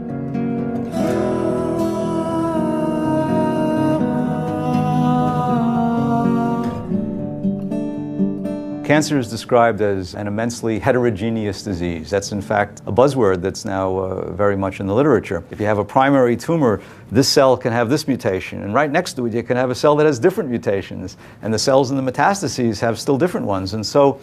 Cancer is described as an immensely heterogeneous disease. That's in fact a buzzword that's now very much in the literature. If you have a primary tumor, this cell can have this mutation, and right next to it you can have a cell that has different mutations, and the cells in the metastases have still different ones. And so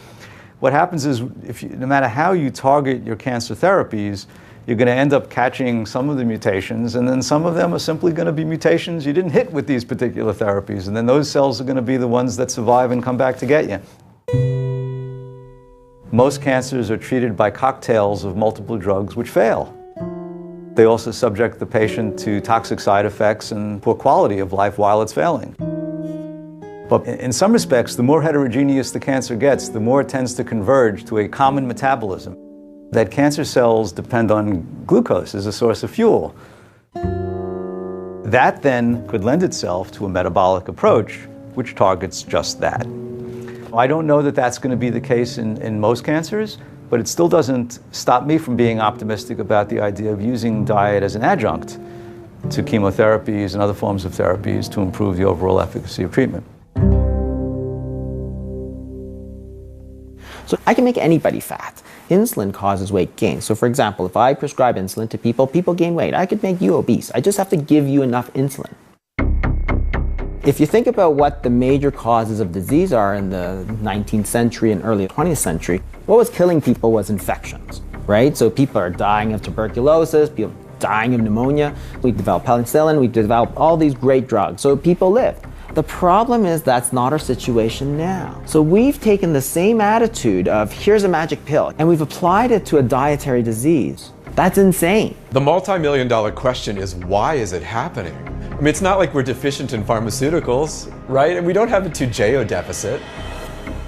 what happens is, no matter how you target your cancer therapies, you're going to end up catching some of the mutations, and then some of them are simply going to be mutations you didn't hit with these particular therapies, and then those cells are going to be the ones that survive and come back to get you. Most cancers are treated by cocktails of multiple drugs which fail. They also subject the patient to toxic side effects and poor quality of life while it's failing. But in some respects, the more heterogeneous the cancer gets, the more it tends to converge to a common metabolism. That cancer cells depend on glucose as a source of fuel. That then could lend itself to a metabolic approach which targets just that. I don't know that that's going to be the case in most cancers, but it still doesn't stop me from being optimistic about the idea of using diet as an adjunct to chemotherapies and other forms of therapies to improve the overall efficacy of treatment. So I can make anybody fat. Insulin causes weight gain. So for example, if I prescribe insulin to people, people gain weight. I could make you obese. I just have to give you enough insulin. If you think about what the major causes of disease are in the 19th century and early 20th century, what was killing people was infections, right? So people are dying of tuberculosis, people dying of pneumonia. We developed penicillin, we developed all these great drugs, so people lived. The problem is that's not our situation now. So we've taken the same attitude of here's a magic pill and we've applied it to a dietary disease. That's insane. The multi-million-dollar question is, why is it happening? I mean, it's not like we're deficient in pharmaceuticals, right? And we don't have a 2JO deficit.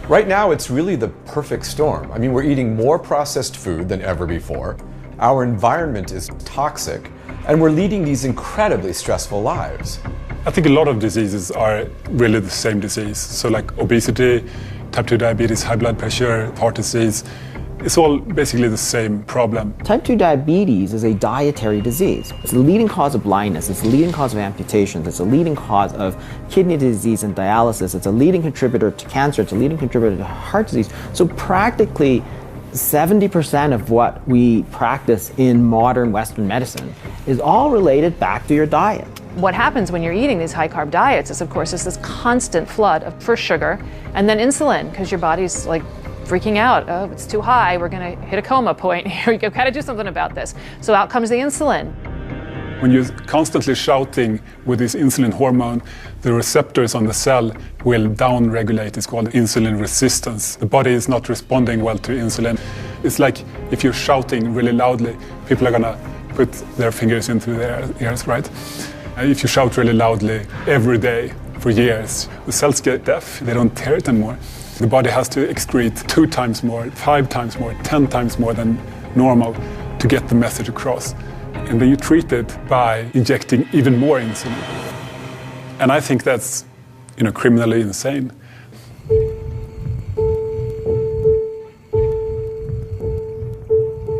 Right now, it's really the perfect storm. I mean, we're eating more processed food than ever before. Our environment is toxic, and we're leading these incredibly stressful lives. I think a lot of diseases are really the same disease. So like obesity, type 2 diabetes, high blood pressure, heart disease, it's all basically the same problem. Type 2 diabetes is a dietary disease. It's the leading cause of blindness, it's the leading cause of amputations, it's the leading cause of kidney disease and dialysis, it's a leading contributor to cancer, it's a leading contributor to heart disease. So practically 70% of what we practice in modern Western medicine is all related back to your diet. What happens when you're eating these high-carb diets is, of course, is this constant flood of first sugar and then insulin, because your body's like freaking out. Oh, it's too high. We're going to hit a coma point. Here we go. Got to do something about this. So out comes the insulin. When you're constantly shouting with this insulin hormone, the receptors on the cell will down-regulate. It's called insulin resistance. The body is not responding well to insulin. It's like if you're shouting really loudly, people are gonna put their fingers into their ears, right? If you shout really loudly every day for years, the cells get deaf. They don't hear it anymore. The body has to excrete 2 times more, 5 times more, 10 times more than normal to get the message across. And then you treat it by injecting even more insulin. And I think that's, criminally insane.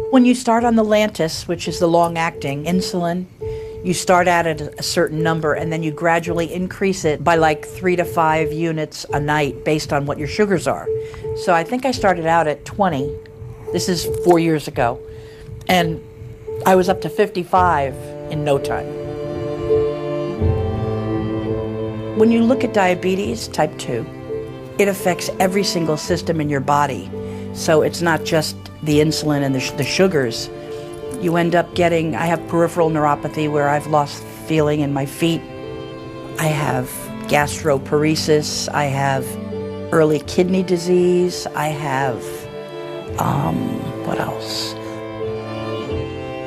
When you start on the Lantus, which is the long-acting insulin, you start at a certain number and then you gradually increase it by like 3 to 5 units a night based on what your sugars are. So I think I started out at 20. This is 4 years ago. And I was up to 55 in no time. When you look at diabetes, type 2, it affects every single system in your body. So it's not just the insulin and the sugars. You end up getting, I have peripheral neuropathy where I've lost feeling in my feet. I have gastroparesis. I have early kidney disease. I have, what else?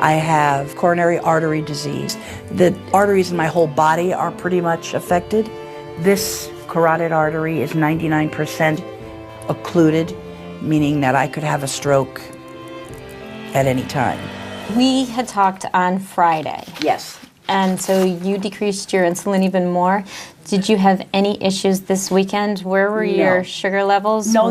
I have coronary artery disease. The arteries in my whole body are pretty much affected. This carotid artery is 99% occluded, meaning that I could have a stroke at any time. We had talked on Friday. Yes. And so you decreased your insulin even more. Did you have any issues this weekend? Where were your sugar levels? No,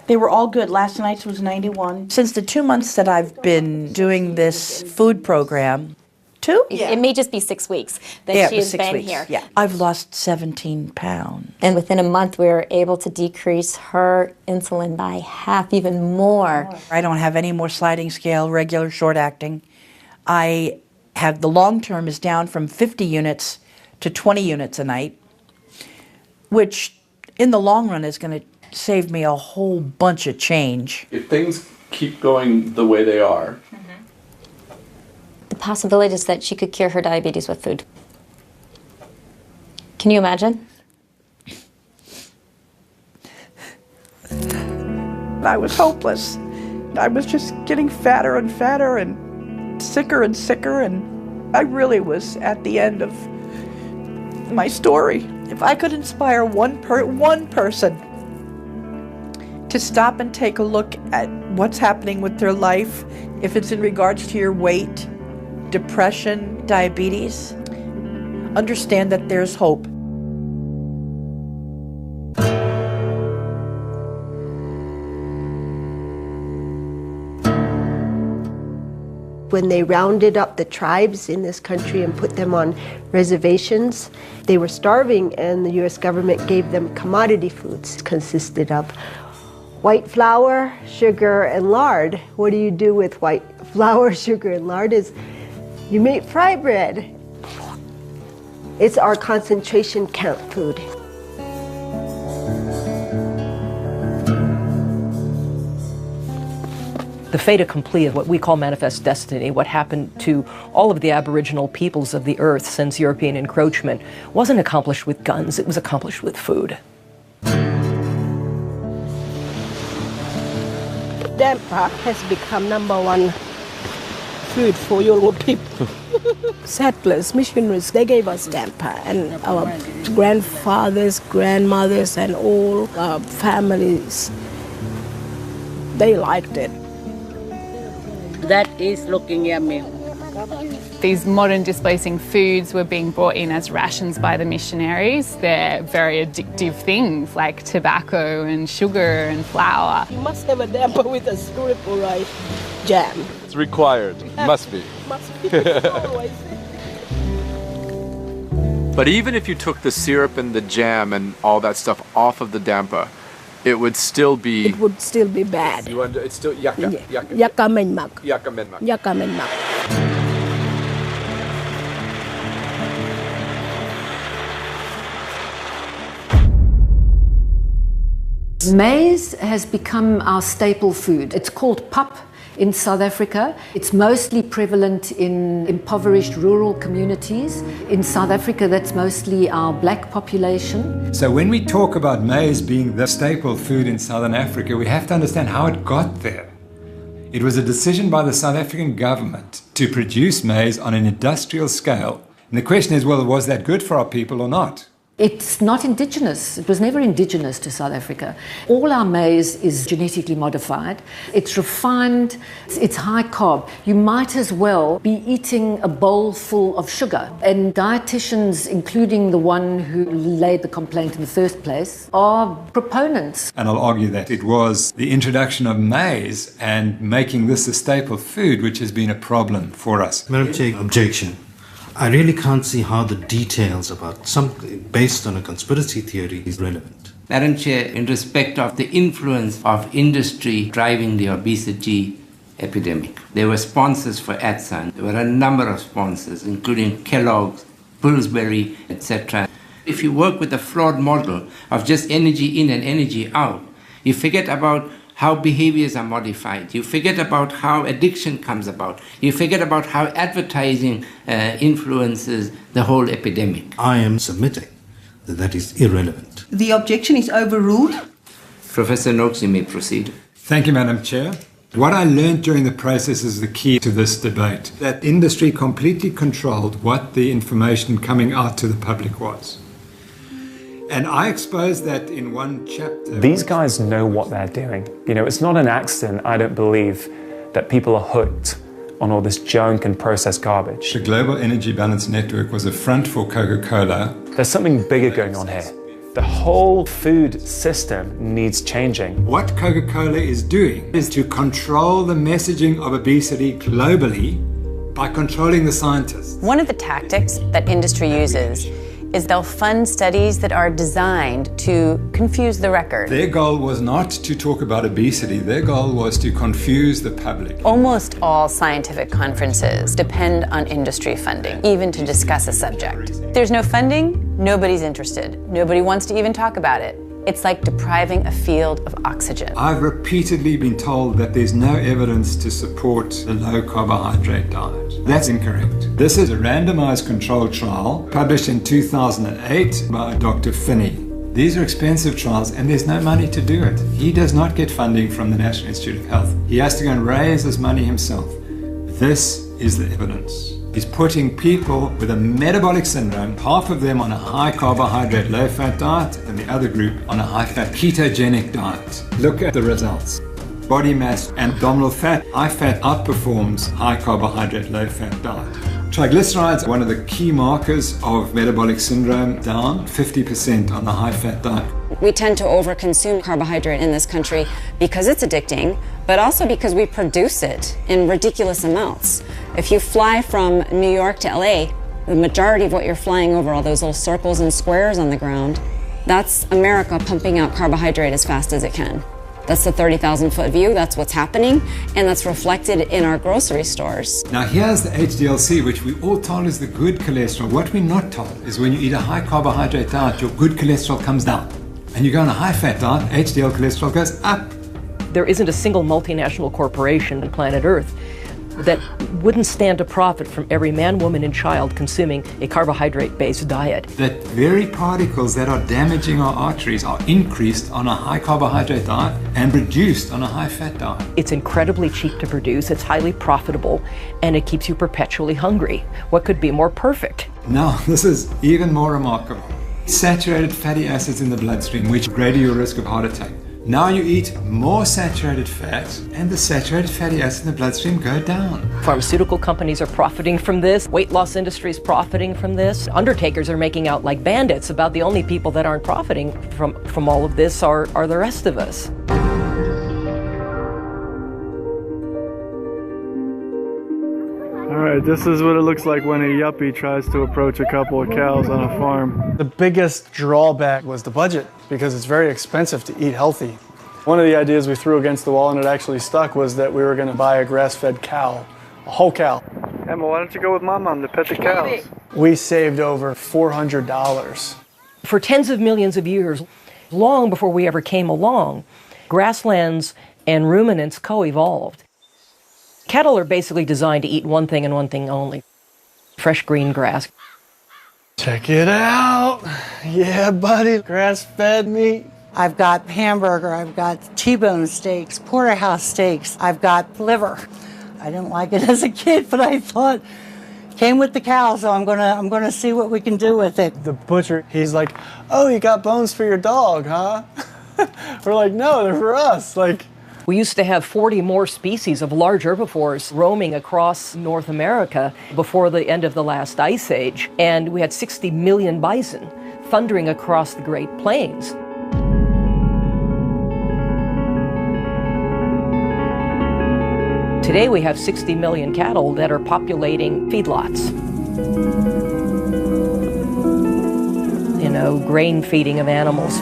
they were all good. Last night's was 91. Since the 2 months that I've been doing this food program, 2? Yeah. It may just be 6 weeks that she has been here. Yeah. I've lost 17 pounds. And within a month, we were able to decrease her insulin by half, even more. I don't have any more sliding scale, regular short acting. I have, the long term is down from 50 units to 20 units a night, which in the long run is going to save me a whole bunch of change. If things keep going the way they are, the possibility is that she could cure her diabetes with food. Can you imagine? I was hopeless. I was just getting fatter and fatter and sicker, and I really was at the end of my story. If I could inspire one person to stop and take a look at what's happening with their life, if it's in regards to your weight, depression, diabetes, understand that there's hope. When they rounded up the tribes in this country and put them on reservations, they were starving, and the U.S. government gave them commodity foods. It consisted of white flour, sugar, and lard. What do you do with white flour, sugar, and lard is you make fry bread. It's our concentration camp food. The fait accompli of what we call manifest destiny, what happened to all of the Aboriginal peoples of the earth since European encroachment, wasn't accomplished with guns, it was accomplished with food. Damper has become #1 food for Yoruba people. Settlers, missionaries, they gave us damper, and our grandfathers, grandmothers, and all our families, they liked it. That is looking yummy. These modern displacing foods were being brought in as rations by the missionaries. They're very addictive things like tobacco and sugar and flour. You must have a damper with a stirrup rice jam. it's required. Must be. Must be. Always. But even if you took the syrup and the jam and all that stuff off of the damper, it would still be... It would still be bad. It's still yakka. Yakka menmak. Yakka menmak. Yakka menmak. Maize has become our staple food. It's called pap in South Africa. It's mostly prevalent in impoverished rural communities. In South Africa, that's mostly our black population. So when we talk about maize being the staple food in Southern Africa, we have to understand how it got there. It was a decision by the South African government to produce maize on an industrial scale. And the question is, well, was that good for our people or not? It's not indigenous. It was never indigenous to South Africa. All our maize is genetically modified. It's refined. It's high carb. You might as well be eating a bowl full of sugar. And dietitians, including the one who laid the complaint in the first place, are proponents. And I'll argue that it was the introduction of maize and making this a staple food which has been a problem for us. Madam Chair, objection. I really can't see how the details about something based on a conspiracy theory is relevant. Madam Chair, in respect of the influence of industry driving the obesity epidemic, there were sponsors for Essa. There were a number of sponsors, including Kellogg's, Pillsbury, etc. If you work with a flawed model of just energy in and energy out, you forget about how behaviors are modified. You forget about how addiction comes about. You forget about how advertising influences the whole epidemic. I am submitting that that is irrelevant. The objection is overruled. Professor Noakes, you may proceed. Thank you, Madam Chair. What I learned during the process is the key to this debate, that industry completely controlled what the information coming out to the public was. And I exposed that in one chapter. These guys know what they're doing. You know, it's not an accident, I don't believe, that people are hooked on all this junk and processed garbage. The Global Energy Balance Network was a front for Coca-Cola. There's something bigger going on here. The whole food system needs changing. What Coca-Cola is doing is to control the messaging of obesity globally by controlling the scientists. One of the tactics that industry uses is they'll fund studies that are designed to confuse the record. Their goal was not to talk about obesity, their goal was to confuse the public. Almost all scientific conferences depend on industry funding, even to discuss a subject. If there's no funding, nobody's interested. Nobody wants to even talk about it. It's like depriving a field of oxygen. I've repeatedly been told that there's no evidence to support the low carbohydrate diet. That's incorrect. This is a randomized controlled trial published in 2008 by Dr. Finney. These are expensive trials and there's no money to do it. He does not get funding from the National Institute of Health. He has to go and raise his money himself. This is the evidence. He's putting people with a metabolic syndrome, half of them on a high carbohydrate, low fat diet, and the other group on a high fat ketogenic diet. Look at the results. Body mass and abdominal fat, high fat outperforms high carbohydrate, low fat diet. Triglycerides, one of the key markers of metabolic syndrome, down 50% on the high fat diet. We tend to overconsume carbohydrate in this country because it's addicting, but also because we produce it in ridiculous amounts. If you fly from New York to LA, the majority of what you're flying over, all those little circles and squares on the ground, that's America pumping out carbohydrate as fast as it can. That's the 30,000-foot view, that's what's happening, and that's reflected in our grocery stores. Now here's the HDLC, which we all told is the good cholesterol. What we're not told is when you eat a high carbohydrate diet, your good cholesterol comes down. And you go on a high fat diet, HDL cholesterol goes up. There isn't a single multinational corporation on planet Earth that wouldn't stand to profit from every man, woman, and child consuming a carbohydrate-based diet. That very particles that are damaging our arteries are increased on a high carbohydrate diet and reduced on a high fat diet. It's incredibly cheap to produce, it's highly profitable, and it keeps you perpetually hungry. What could be more perfect? Now, this is even more remarkable. Saturated fatty acids in the bloodstream, which greater your risk of heart attack. Now you eat more saturated fat, and the saturated fatty acids in the bloodstream go down. Pharmaceutical companies are profiting from this. Weight loss industry is profiting from this. Undertakers are making out like bandits. About the only people that aren't profiting from all of this are the rest of us. All right, this is what it looks like when a yuppie tries to approach a couple of cows on a farm. The biggest drawback was the budget, because it's very expensive to eat healthy. One of the ideas we threw against the wall, and it actually stuck, was that we were going to buy a grass-fed cow, a whole cow. Emma, why don't you go with my mom to pet the cows? We saved over $400. For tens of millions of years, long before we ever came along, grasslands and ruminants co-evolved. Cattle are basically designed to eat one thing and one thing only: fresh green grass. Check it out. Yeah, buddy, grass-fed meat. I've got hamburger, I've got T-bone steaks, porterhouse steaks, I've got liver. I didn't like it as a kid, but I thought came with the cow, so I'm gonna see what we can do with it. The butcher, he's like, "Oh, you got bones for your dog, huh?" We're like, "No, they're for us." Like, we used to have 40 more species of large herbivores roaming across North America before the end of the last ice age, and we had 60 million bison thundering across the Great Plains. Today we have 60 million cattle that are populating feedlots. You know, grain feeding of animals.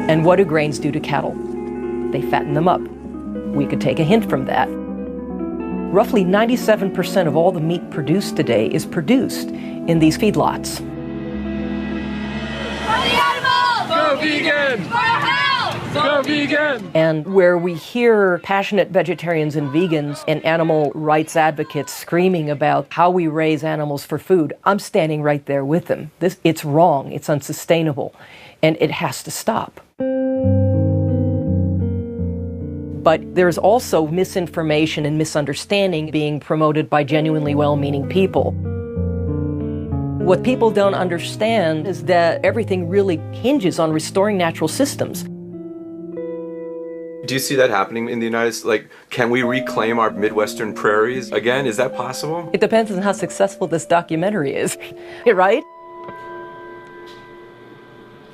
And what do grains do to cattle? They fatten them up. We could take a hint from that. Roughly 97% of all the meat produced today is produced in these feedlots. For the animals! Go vegan! For our health! Go vegan! And where we hear passionate vegetarians and vegans and animal rights advocates screaming about how we raise animals for food, I'm standing right there with them. It's wrong, it's unsustainable, and it has to stop. But there's also misinformation and misunderstanding being promoted by genuinely well-meaning people. What people don't understand is that everything really hinges on restoring natural systems. Do you see that happening in the United States? Like, can we reclaim our Midwestern prairies again? Is that possible? It depends on how successful this documentary is, right?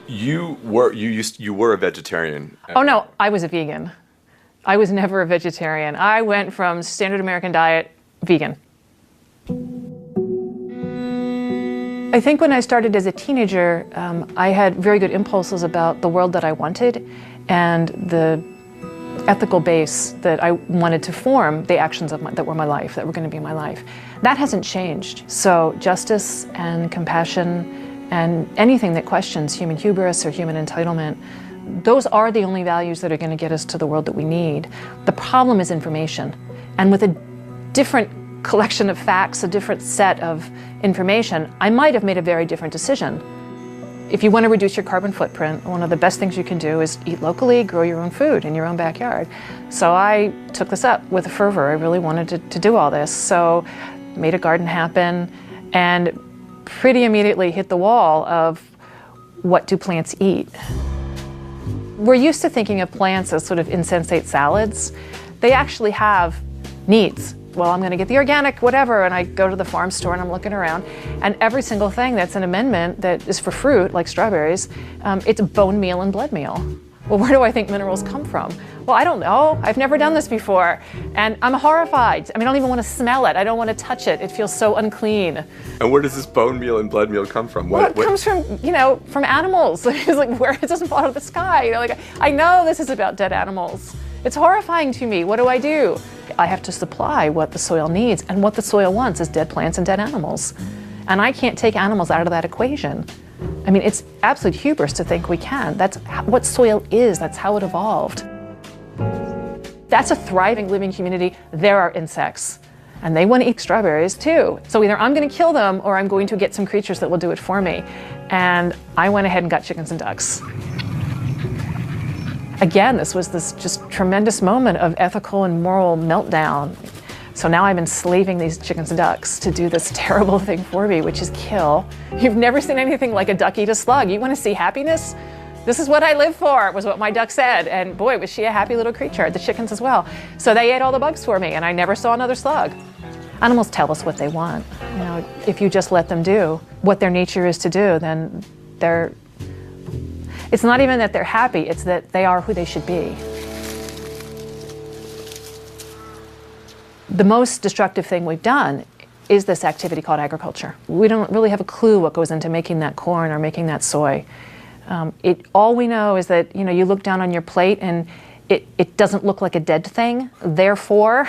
You were a vegetarian. Oh no, I was a vegan. I was never a vegetarian. I went from standard American diet, vegan. I think when I started as a teenager, I had very good impulses about the world that I wanted and the ethical base that I wanted to form, the actions that were my life, that were going to be my life. That hasn't changed. So justice and compassion and anything that questions human hubris or human entitlement, those are the only values that are going to get us to the world that we need. The problem is information. And with a different collection of facts, a different set of information, I might have made a very different decision. If you want to reduce your carbon footprint, one of the best things you can do is eat locally, grow your own food in your own backyard. So I took this up with fervor. I really wanted to do all this. So made a garden happen and pretty immediately hit the wall of what do plants eat? We're used to thinking of plants as sort of insensate salads. They actually have needs. Well, I'm going to get the organic whatever, and I go to the farm store and I'm looking around, and every single thing that's an amendment that is for fruit, like strawberries, it's bone meal and blood meal. Well, where do I think minerals come from? Well, I don't know. I've never done this before, and I'm horrified. I mean, I don't even want to smell it. I don't want to touch it. It feels so unclean. And where does this bone meal and blood meal come from? Well, it comes from, from animals. It's like, where it doesn't fall out of the sky. Like, I know this is about dead animals. It's horrifying to me. What do? I have to supply what the soil needs, and what the soil wants is dead plants and dead animals. And I can't take animals out of that equation. I mean, it's absolute hubris to think we can. That's what soil is. That's how it evolved. That's a thriving, living community. There are insects, and they want to eat strawberries too. So either I'm going to kill them, or I'm going to get some creatures that will do it for me. And I went ahead and got chickens and ducks. Again, this was this just tremendous moment of ethical and moral meltdown. So now I'm enslaving these chickens and ducks to do this terrible thing for me, which is kill. You've never seen anything like a duck eat a slug. You want to see happiness? This is what I live for, was what my duck said. And boy, was she a happy little creature, the chickens as well. So they ate all the bugs for me, and I never saw another slug. Animals tell us what they want. If you just let them do what their nature is to do, then it's not even that they're happy, it's that they are who they should be. The most destructive thing we've done is this activity called agriculture. We don't really have a clue what goes into making that corn or making that soy. All we know is that you look down on your plate and it doesn't look like a dead thing. Therefore,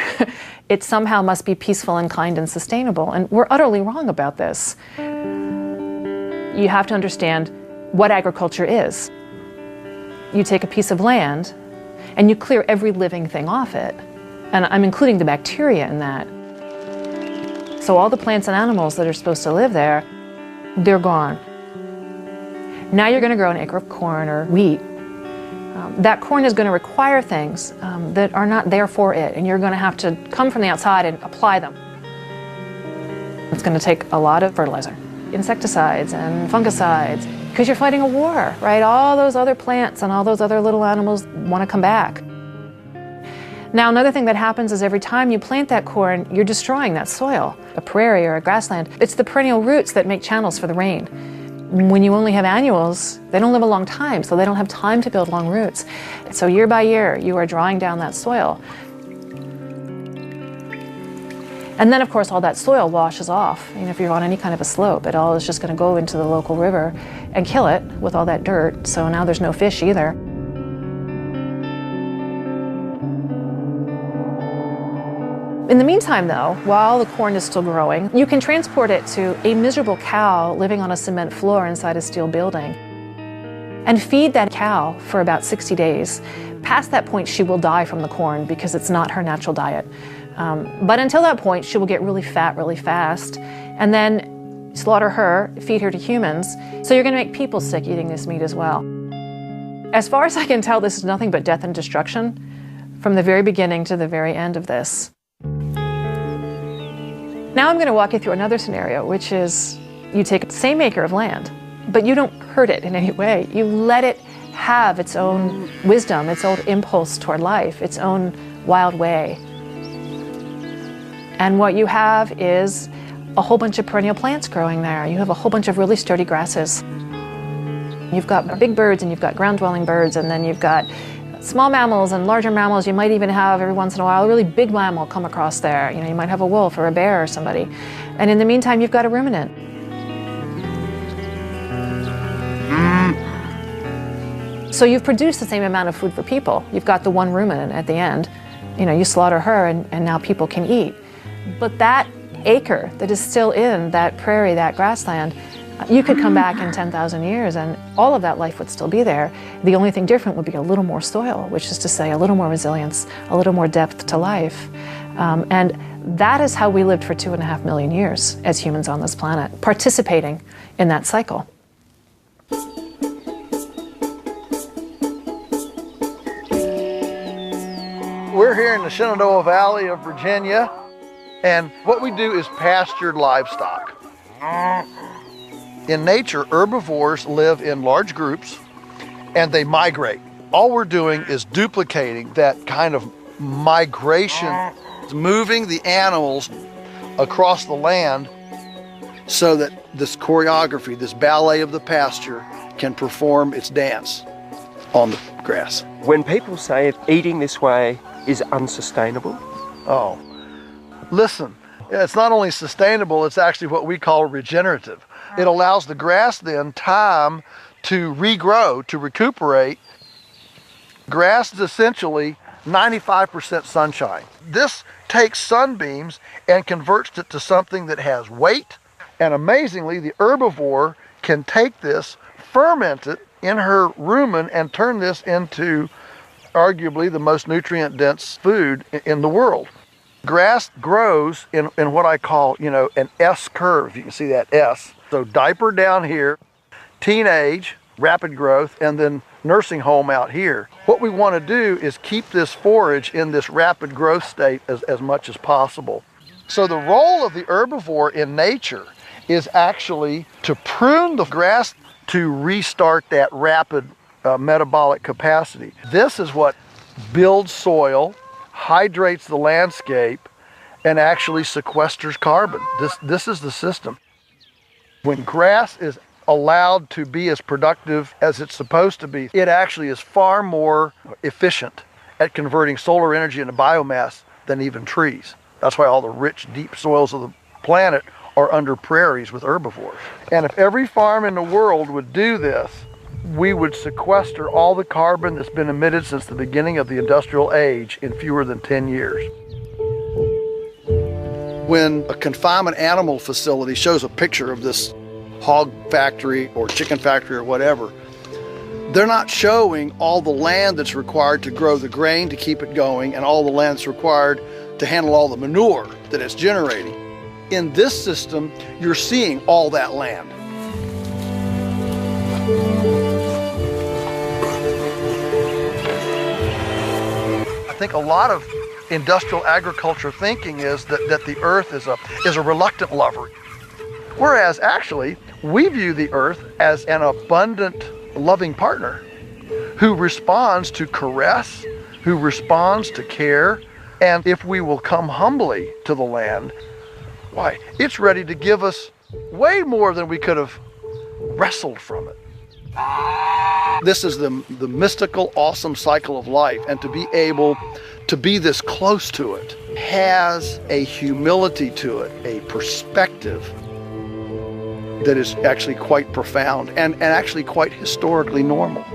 it somehow must be peaceful and kind and sustainable. And we're utterly wrong about this. You have to understand what agriculture is. you take a piece of land and you clear every living thing off it. And I'm including the bacteria in that. So all the plants and animals that are supposed to live there, they're gone. Now you're going to grow an acre of corn or wheat. That corn is going to require things that are not there for it, and you're going to have to come from the outside and apply them. It's going to take a lot of fertilizer, insecticides and fungicides, because you're fighting a war, right? All those other plants and all those other little animals want to come back. Now, another thing that happens is every time you plant that corn, you're destroying that soil, a prairie or a grassland. It's the perennial roots that make channels for the rain. When you only have annuals, they don't live a long time, so they don't have time to build long roots. So year by year, you are drawing down that soil. And then, of course, all that soil washes off. You know, if you're on any kind of a slope, it all is just going to go into the local river and kill it with all that dirt. So now there's no fish either. In the meantime, though, while the corn is still growing, you can transport it to a miserable cow living on a cement floor inside a steel building and feed that cow for about 60 days. Past that point, she will die from the corn because it's not her natural diet. But until that point, she will get really fat really fast, and then slaughter her, feed her to humans. So you're going to make people sick eating this meat as well. As far as I can tell, this is nothing but death and destruction from the very beginning to the very end of this. Now I'm going to walk you through another scenario, which is you take the same acre of land, but you don't hurt it in any way. You let it have its own wisdom, its own impulse toward life, its own wild way. And what you have is a whole bunch of perennial plants growing there. You have a whole bunch of really sturdy grasses. You've got big birds and you've got ground-dwelling birds, and then you've got small mammals and larger mammals. You might even have, every once in a while, a really big mammal come across there. You know, you might have a wolf or a bear or somebody. And in the meantime, you've got a ruminant. So you've produced the same amount of food for people. You've got the one ruminant at the end. You know, you slaughter her and now people can eat. But that acre that is still in that prairie, that grassland, you could come back in 10,000 years and all of that life would still be there. The only thing different would be a little more soil, which is to say a little more resilience, a little more depth to life. And that is how we lived for 2.5 million years as humans on this planet, participating in that cycle. We're here in the Shenandoah Valley of Virginia, and what we do is pastured livestock. In nature, herbivores live in large groups and they migrate. All we're doing is duplicating that kind of migration, moving the animals across the land so that this choreography, this ballet of the pasture, can perform its dance on the grass. When people say eating this way is unsustainable, oh, listen, it's not only sustainable, it's actually what we call regenerative. It allows the grass then time to regrow, to recuperate. Grass is essentially 95% sunshine. This takes sunbeams and converts it to something that has weight. And amazingly, the herbivore can take this, ferment it in her rumen, and turn this into arguably the most nutrient-dense food in the world. Grass grows in what I call, you know, an S curve. You can see that S. So diaper down here, teenage, rapid growth, and then nursing home out here. What we want to do is keep this forage in this rapid growth state as much as possible. So the role of the herbivore in nature is actually to prune the grass to restart that rapid metabolic capacity. This is what builds soil, hydrates the landscape, and actually sequesters carbon. This is the system. When grass is allowed to be as productive as it's supposed to be, it actually is far more efficient at converting solar energy into biomass than even trees. That's why all the rich, deep soils of the planet are under prairies with herbivores. And if every farm in the world would do this, we would sequester all the carbon that's been emitted since the beginning of the industrial age in fewer than 10 years. When a confinement animal facility shows a picture of this hog factory or chicken factory or whatever, They're not showing all the land that's required to grow the grain to keep it going and all the land that's required to handle all the manure that it's generating. In this system, you're seeing all that land. I think a lot of industrial agriculture thinking is that the earth is a reluctant lover. Whereas actually, we view the earth as an abundant, loving partner who responds to caress, who responds to care, and if we will come humbly to the land, why, it's ready to give us way more than we could have wrestled from it. This is the mystical, awesome cycle of life, and to be able to be this close to it has a humility to it, a perspective that is actually quite profound and actually quite historically normal.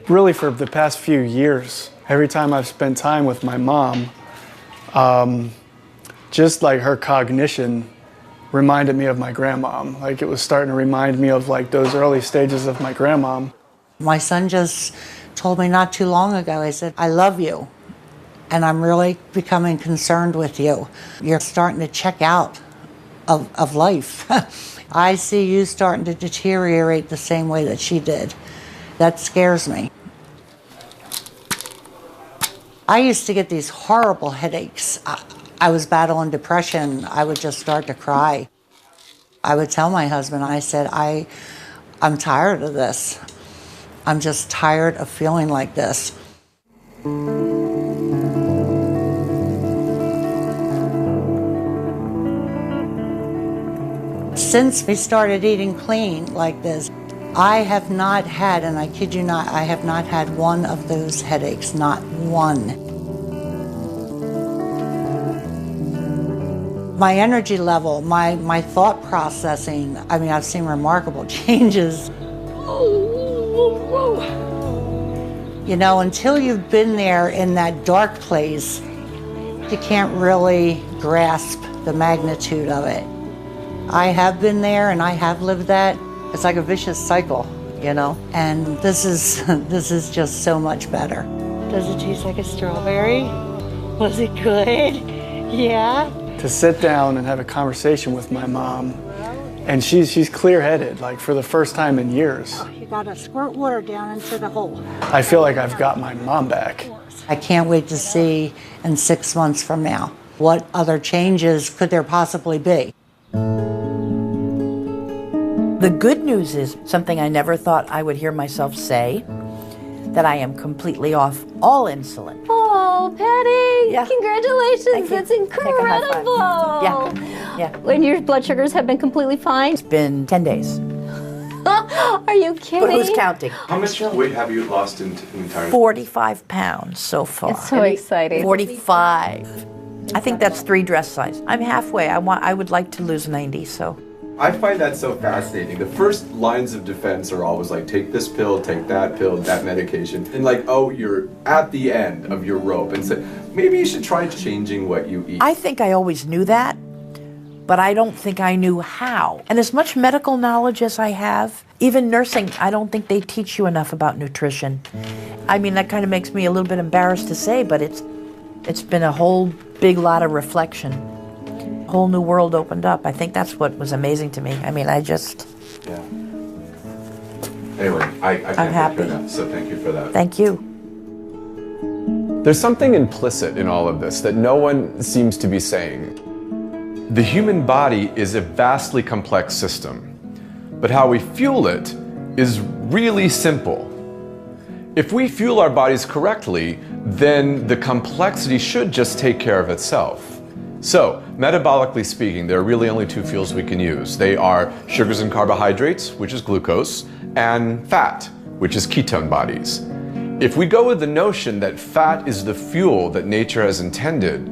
Really, for the past few years, every time I've spent time with my mom, just like her cognition reminded me of my grandmom. Like it was starting to remind me of like those early stages of my grandmom. My son just told me not too long ago, he said, I love you, and I'm really becoming concerned with you. You're starting to check out of life. I see you starting to deteriorate the same way that she did. That scares me. I used to get these horrible headaches. I was battling depression. I would just start to cry. I would tell my husband, I said, I'm tired of this. I'm just tired of feeling like this. Since we started eating clean like this, I have not had, and I kid you not, I have not had one of those headaches, not one. My energy level, my thought processing, I mean, I've seen remarkable changes. You know, until you've been there in that dark place, you can't really grasp the magnitude of it. I have been there and I have lived that. It's like a vicious cycle, you know, and this is just so much better. Does it taste like a strawberry? Was it good? Yeah. To sit down and have a conversation with my mom, and she's clear-headed, like for the first time in years. You gotta squirt water down into the hole. I feel like I've got my mom back. I can't wait to see in 6 months from now, what other changes could there possibly be? The good news is something I never thought I would hear myself say, that I am completely off all insulin. Oh, Patty, Yeah. congratulations. That's incredible. Yeah. When your blood sugars have been completely fine? It's been 10 days. Are you kidding? But who's counting? How much weight have you lost in entirety? 45 pounds so far. It's so exciting. 45. I think that's 3 dress size. I'm halfway. I would like to lose 90, so. I find that so fascinating. The first lines of defense are always like, take this pill, take that pill, that medication. And like, oh, you're at the end of your rope. And so maybe you should try changing what you eat. I think I always knew that, but I don't think I knew how. And as much medical knowledge as I have, even nursing, I don't think they teach you enough about nutrition. I mean, that kind of makes me a little bit embarrassed to say, but it's been a whole big lot of reflection. A whole new world opened up. I think that's what was amazing to me. I mean, I just... Yeah. Anyway, I'm happy. So thank you for that. Thank you. There's something implicit in all of this that no one seems to be saying. The human body is a vastly complex system, but how we fuel it is really simple. If we fuel our bodies correctly, then the complexity should just take care of itself. So, metabolically speaking, there are really only 2 fuels we can use. They are sugars and carbohydrates, which is glucose, and fat, which is ketone bodies. If we go with the notion that fat is the fuel that nature has intended,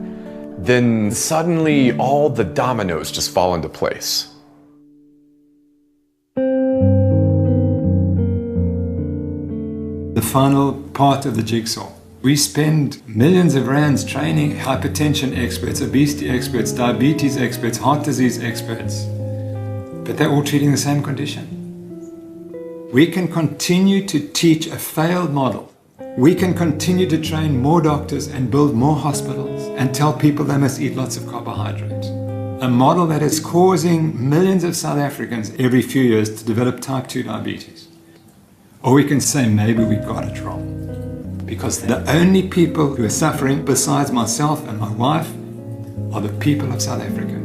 then suddenly all the dominoes just fall into place. The final part of the jigsaw We spend millions of rands training hypertension experts, obesity experts, diabetes experts, heart disease experts, but they're all treating the same condition. We can continue to teach a failed model. We can continue to train more doctors and build more hospitals and tell people they must eat lots of carbohydrate. A model that is causing millions of South Africans every few years to develop type 2 diabetes. Or we can say maybe we got it wrong. Because the only people who are suffering besides myself and my wife are the people of South Africa.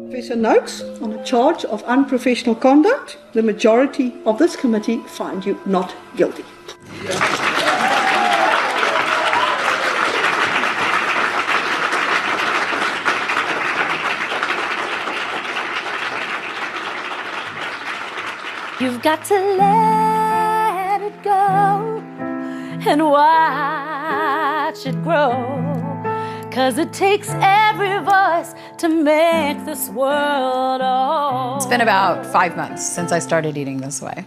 Professor Noakes, on a charge of unprofessional conduct, the majority of this committee find you not guilty. You've got to let it go and watch it grow, 'cause it takes every voice to make this world whole. It's been about 5 months since I started eating this way.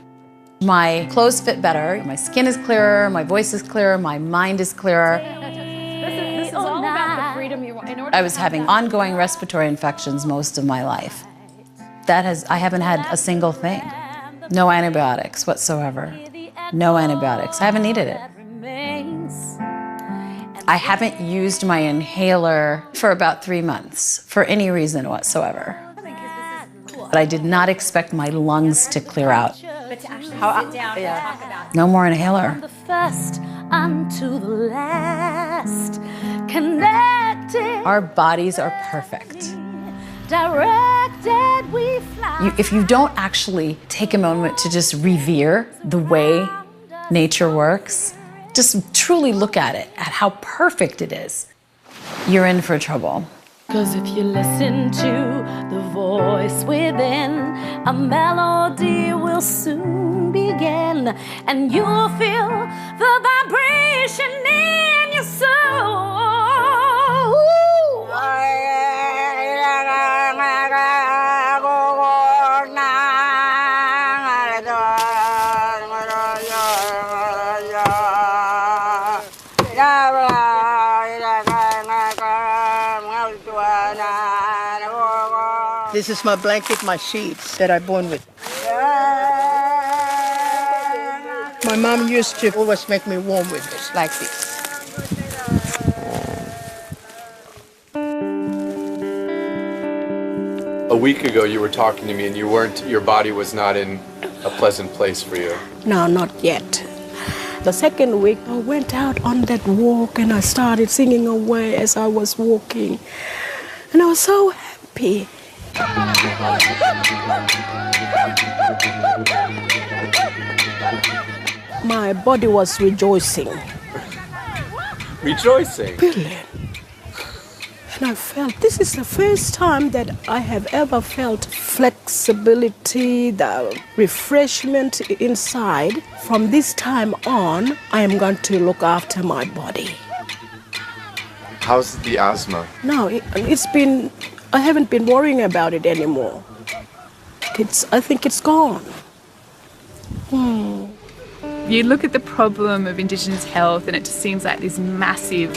My clothes fit better, my skin is clearer, my voice is clearer, my mind is clearer. This is all about the freedom you want. I was having ongoing respiratory infections most of my life. I haven't had a single thing. No antibiotics whatsoever. No antibiotics. I haven't needed it. I haven't used my inhaler for about 3 months for any reason whatsoever. But I did not expect my lungs to clear out. But to actually sit down and talk about it. No more inhaler. From the first unto the last, connected. Our bodies are perfect. Directed we fly. If you don't actually take a moment to just revere the way nature works, just truly look at it, at how perfect it is, you're in for trouble. 'Cause if you listen to the voice within, a melody will soon begin, and you'll feel the vibration in your soul. This is my blanket, my sheets that I born with. My mom used to always make me warm with this, like this. A week ago you were talking to me and your body was not in a pleasant place for you. No, not yet. The second week I went out on that walk and I started singing away as I was walking. And I was so happy. My body was rejoicing. Rejoicing? Brilliant. And I felt, this is the first time that I have ever felt flexibility, the refreshment inside. From this time on, I am going to look after my body. How's the asthma? No, I haven't been worrying about it anymore. I think it's gone. You look at the problem of Indigenous health and it just seems like this massive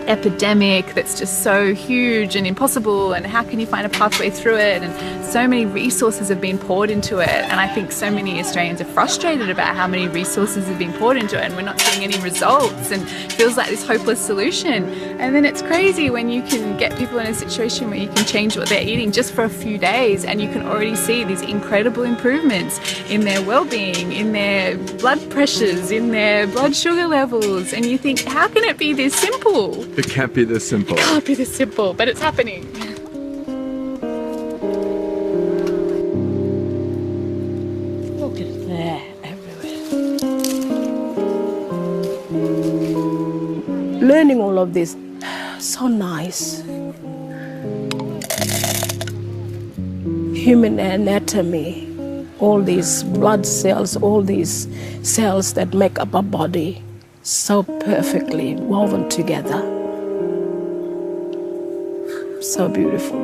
epidemic that's just so huge and impossible, and how can you find a pathway through it, and so many resources have been poured into it, and I think so many Australians are frustrated about how many resources have been poured into it and we're not seeing any results, and it feels like this hopeless solution. And then it's crazy when you can get people in a situation where you can change what they're eating just for a few days and you can already see these incredible improvements in their well-being, in their blood pressures, in their blood sugar levels, and you think, how can it be this simple? It can't be this simple. It can't be this simple, but it's happening. Look at that everywhere. Learning all of this, so nice. Human anatomy, all these blood cells, all these cells that make up our body, so perfectly woven together. So beautiful.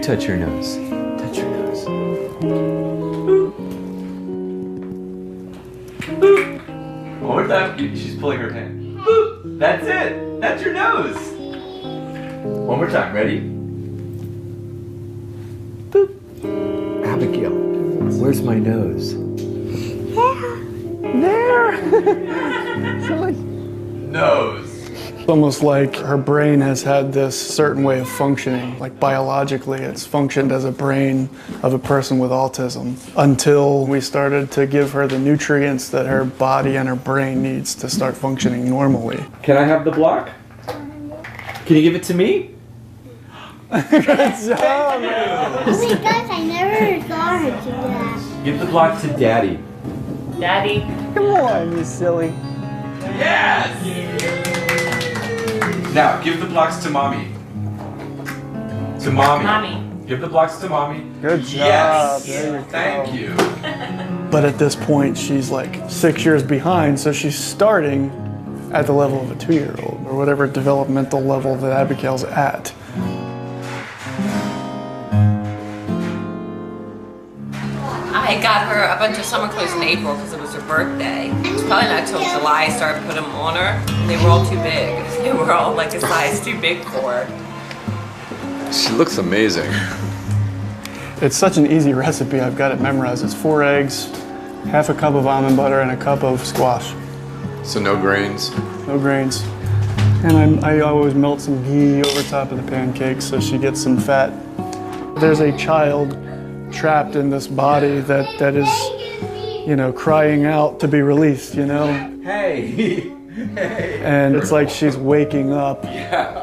touch your nose. Touch your nose. One more time. She's pulling her hand. Boop. That's it. That's your nose. One more time. Ready? Boop. Abigail, where's my nose? There. Nose. It's almost like her brain has had this certain way of functioning. Like biologically, it's functioned as a brain of a person with autism until we started to give her the nutrients that her body and her brain needs to start functioning normally. Can I have the block? Can you give it to me? Good job, man. Oh my gosh, I never saw her do that. Give the block to Daddy. Daddy. Come on, you silly. Yes! Now, give the blocks to Mommy. To Mommy. Mommy. Give the blocks to Mommy. Good job. Yes! There you go. Thank you. But at this point, she's like 6 years behind, so she's starting at the level of a 2-year-old, or whatever developmental level that Abigail's at. I got her a bunch of summer clothes in April because it was her birthday. It's probably not until July I started putting them on her. And they were all too big. They were all like a size too big for her. She looks amazing. It's such an easy recipe, I've got it memorized. It's 4 eggs, half a cup of almond butter, and a cup of squash. So no grains? No grains. And I always melt some ghee over top of the pancakes so she gets some fat. There's a child trapped in this body that is, you know, crying out to be released, you know? Hey! Hey! And it's like she's waking up. Yeah.